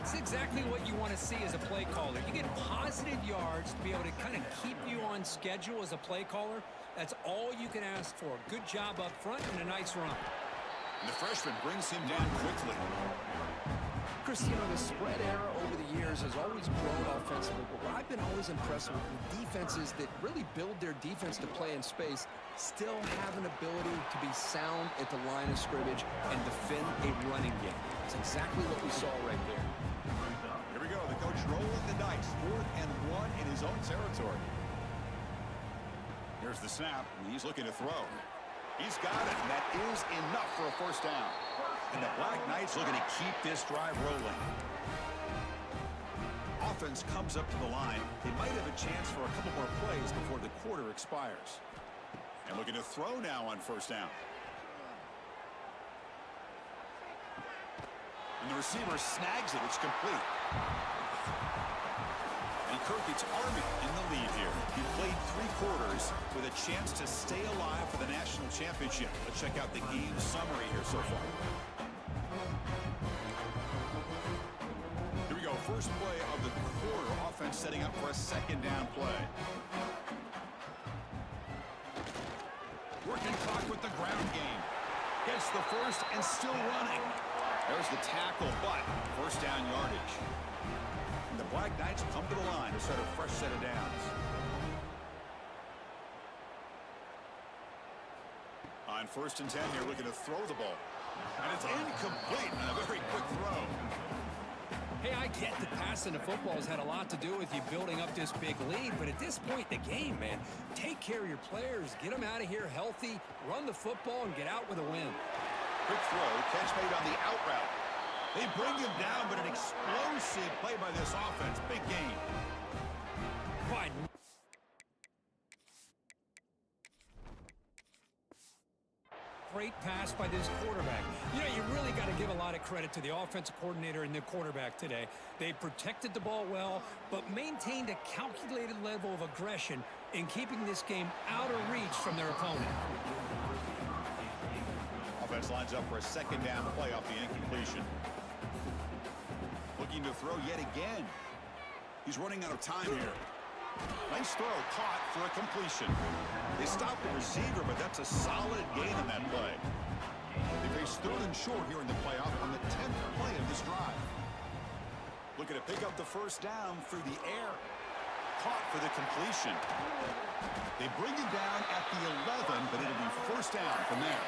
It's exactly what you want to see as a play caller. You get positive yards to be able to kind of keep you on schedule as a play caller. That's all you can ask for. Good job up front and a nice run. And the freshman brings him down quickly. Chris, you know, the spread era over the years has always grown offensively, but what I've been always impressed with defenses that really build their defense to play in space still have an ability to be sound at the line of scrimmage and defend a running game. It's exactly what we saw right there. Here we go. The coach rolling the dice. 4th and 1 in his own territory. Here's the snap, and he's looking to throw. He's got it, and that is enough for a first down. And the Black Knights looking to keep this drive rolling. Offense comes up to the line. They might have a chance for a couple more plays before the quarter expires. And looking to throw now on first down. And the receiver snags it. It's complete. And Kirk, it's Army in the lead here. He played 3 quarters with a chance to stay alive for the national championship. Let's check out the game summary here so far. Here we go. First play of the quarter. Offense setting up for a 2nd down play. Working clock with the ground game. Gets the first and still running. There's the tackle, but first down yardage. And the Black Knights come to the line to start a fresh set of downs. On 1st and 10 here, looking to throw the ball. And it's incomplete and a very quick throw. Hey, I get that passing the football has had a lot to do with you building up this big lead, but at this point in the game, man, take care of your players, get them out of here healthy, run the football, and get out with a win. Quick throw, catch made on the out route. They bring him down, but an explosive play by this offense. Big game. Why? great pass by this quarterback. You know, you really got to give a lot of credit to the offensive coordinator and the quarterback today. They protected the ball well, but maintained a calculated level of aggression in keeping this game out of reach from their opponent. Offense lines up for a second down play off the incompletion. Looking to throw yet again. He's running out of time here. Nice throw, caught for a completion. They stopped the receiver, but that's a solid gain on that play. They face 3rd and short here in the playoff on the 10th play of this drive. Looking to pick up the first down through the air. Caught for the completion. They bring him down at the 11, but it'll be first down from there.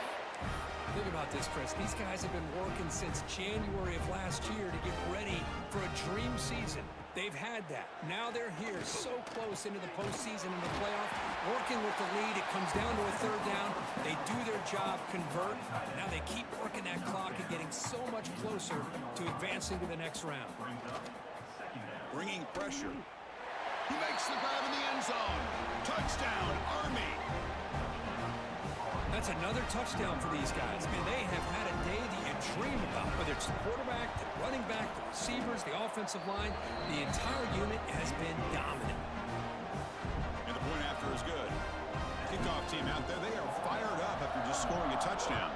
Think about this, Chris. These guys have been working since January of last year to get ready for a dream season. They've had that. Now they're here so close into the postseason and the playoff, working with the lead. It comes down to a 3rd down. They do their job, convert. Now they keep working that clock and getting so much closer to advancing to the next round. Bringing pressure. He makes the grab in the end zone. Touchdown, Army. That's another touchdown for these guys. Man, they have had a day that you dream about, whether it's the quarterback, the running back, the receivers, the offensive line. The entire unit has been dominant. And the point after is good. Kickoff team out there, they are fired up after just scoring a touchdown.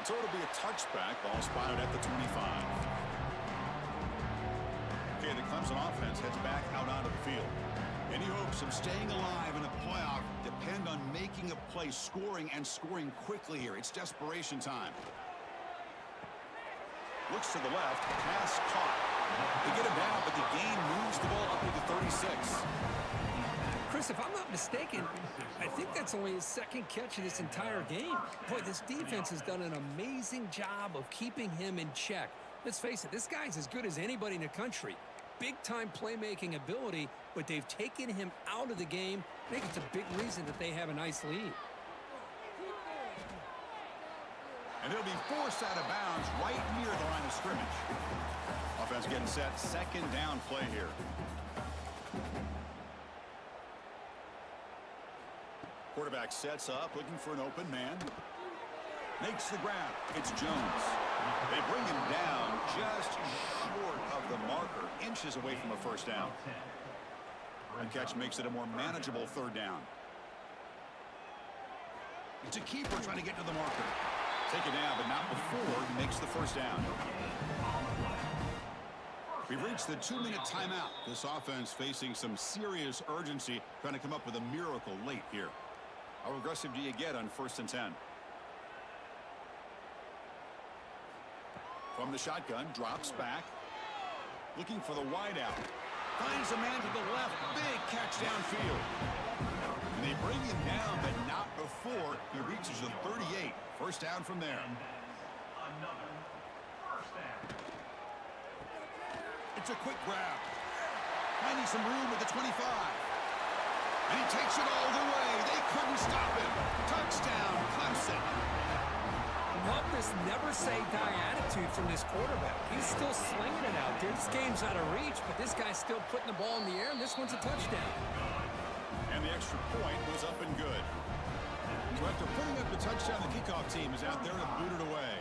So it'll be a touchback. Ball spotted at the 25. Okay, the Clemson offense heads back out onto the field. Any hopes of staying alive in a playoff depend on making a play, scoring, and scoring quickly here. It's desperation time. Looks to the left, pass caught. They get him down, but the gain moves the ball up to the 36. Chris, if I'm not mistaken, I think that's only his 2nd catch of this entire game. Boy, this defense has done an amazing job of keeping him in check. Let's face it, this guy's as good as anybody in the country. Big-time playmaking ability, but they've taken him out of the game. I think it's a big reason that they have a nice lead. And he'll be forced out of bounds right near the line of scrimmage. Offense getting set, 2nd down play here. Quarterback sets up, looking for an open man. Makes the grab. It's Jones. They bring him down just short of the marker, inches away from a first down. One catch makes it a more manageable 3rd down. It's a keeper trying to get to the marker. Take it down, but not before he makes the first down. We've reached the 2-minute timeout. This offense facing some serious urgency, trying to come up with a miracle late here. How aggressive do you get on 1st and 10? From the shotgun, drops back. Looking for the wideout. Finds a man to the left. Big catch downfield. And they bring him down, but not before he reaches the 38. First down from there. It's a quick grab. Finding some room at the 25. And he takes it all the way. They couldn't stop him. Touchdown, Clemson. Love this never-say-die attitude from this quarterback. He's still slinging it out there. This game's out of reach, but this guy's still putting the ball in the air, and this one's a touchdown. And the extra point was up and good. So after putting up the touchdown, the kickoff team is out there to boot it away.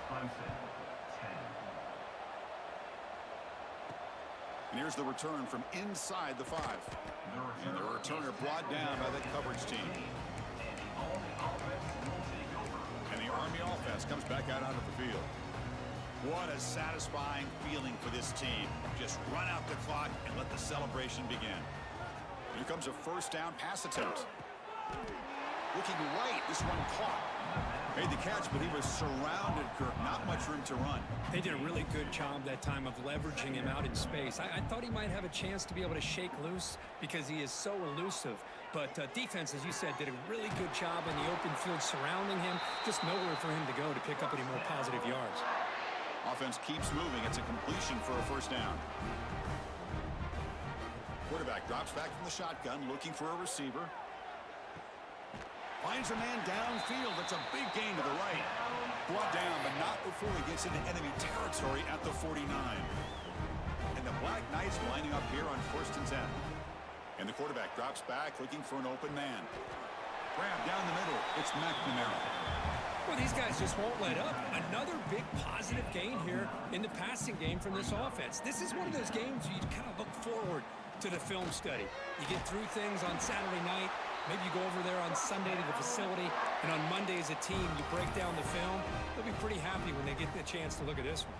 And here's the return from inside the 5. And the returner brought down by that coverage team. And the Army offense comes back out onto the field. What a satisfying feeling for this team. Just run out the clock and let the celebration begin. Here comes a first down pass attempt. Looking right, this one caught. Made the catch, but he was surrounded, Kirk. Not much room to run. They did a really good job that time of leveraging him out in space. I thought he might have a chance to be able to shake loose because he is so elusive. But defense, as you said, did a really good job in the open field surrounding him. Just nowhere for him to go to pick up any more positive yards. Offense keeps moving. It's a completion for a first down. Quarterback drops back from the shotgun, looking for a receiver. Finds a man downfield. That's a big gain to the right. Brought down, but not before he gets into enemy territory at the 49. And the Black Knights lining up here on 1st and 10. And the quarterback drops back, looking for an open man. Grab down the middle. It's McNamara. Well, these guys just won't let up. Another big positive gain here in the passing game from this offense. This is one of those games where you kind of look forward to the film study. You get through things on Saturday night. Maybe you go over there on Sunday to the facility, and on Monday as a team, you break down the film. They'll be pretty happy when they get the chance to look at this one.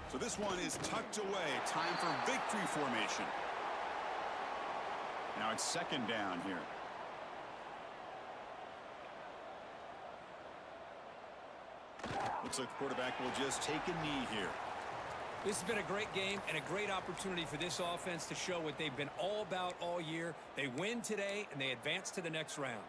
So this one is tucked away. Time for victory formation. Now it's second down here. Looks like the quarterback will just take a knee here. This has been a great game and a great opportunity for this offense to show what they've been all about all year. They win today, and they advance to the next round.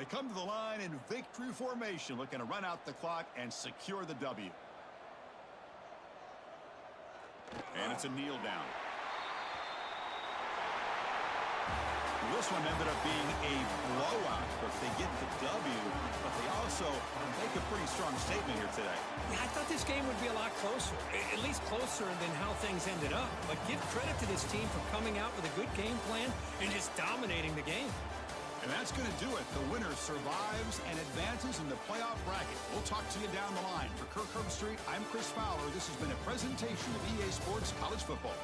They come to the line in victory formation, looking to run out the clock and secure the W. And it's a kneel down. This one ended up being a blowout, but they get the W, but they also make a pretty strong statement here today. Yeah, I thought this game would be a lot closer, at least closer than how things ended up. But give credit to this team for coming out with a good game plan and just dominating the game. And that's going to do it. The winner survives and advances in the playoff bracket. We'll talk to you down the line. For Kirk Herbstreit, I'm Chris Fowler. This has been a presentation of EA Sports College Football.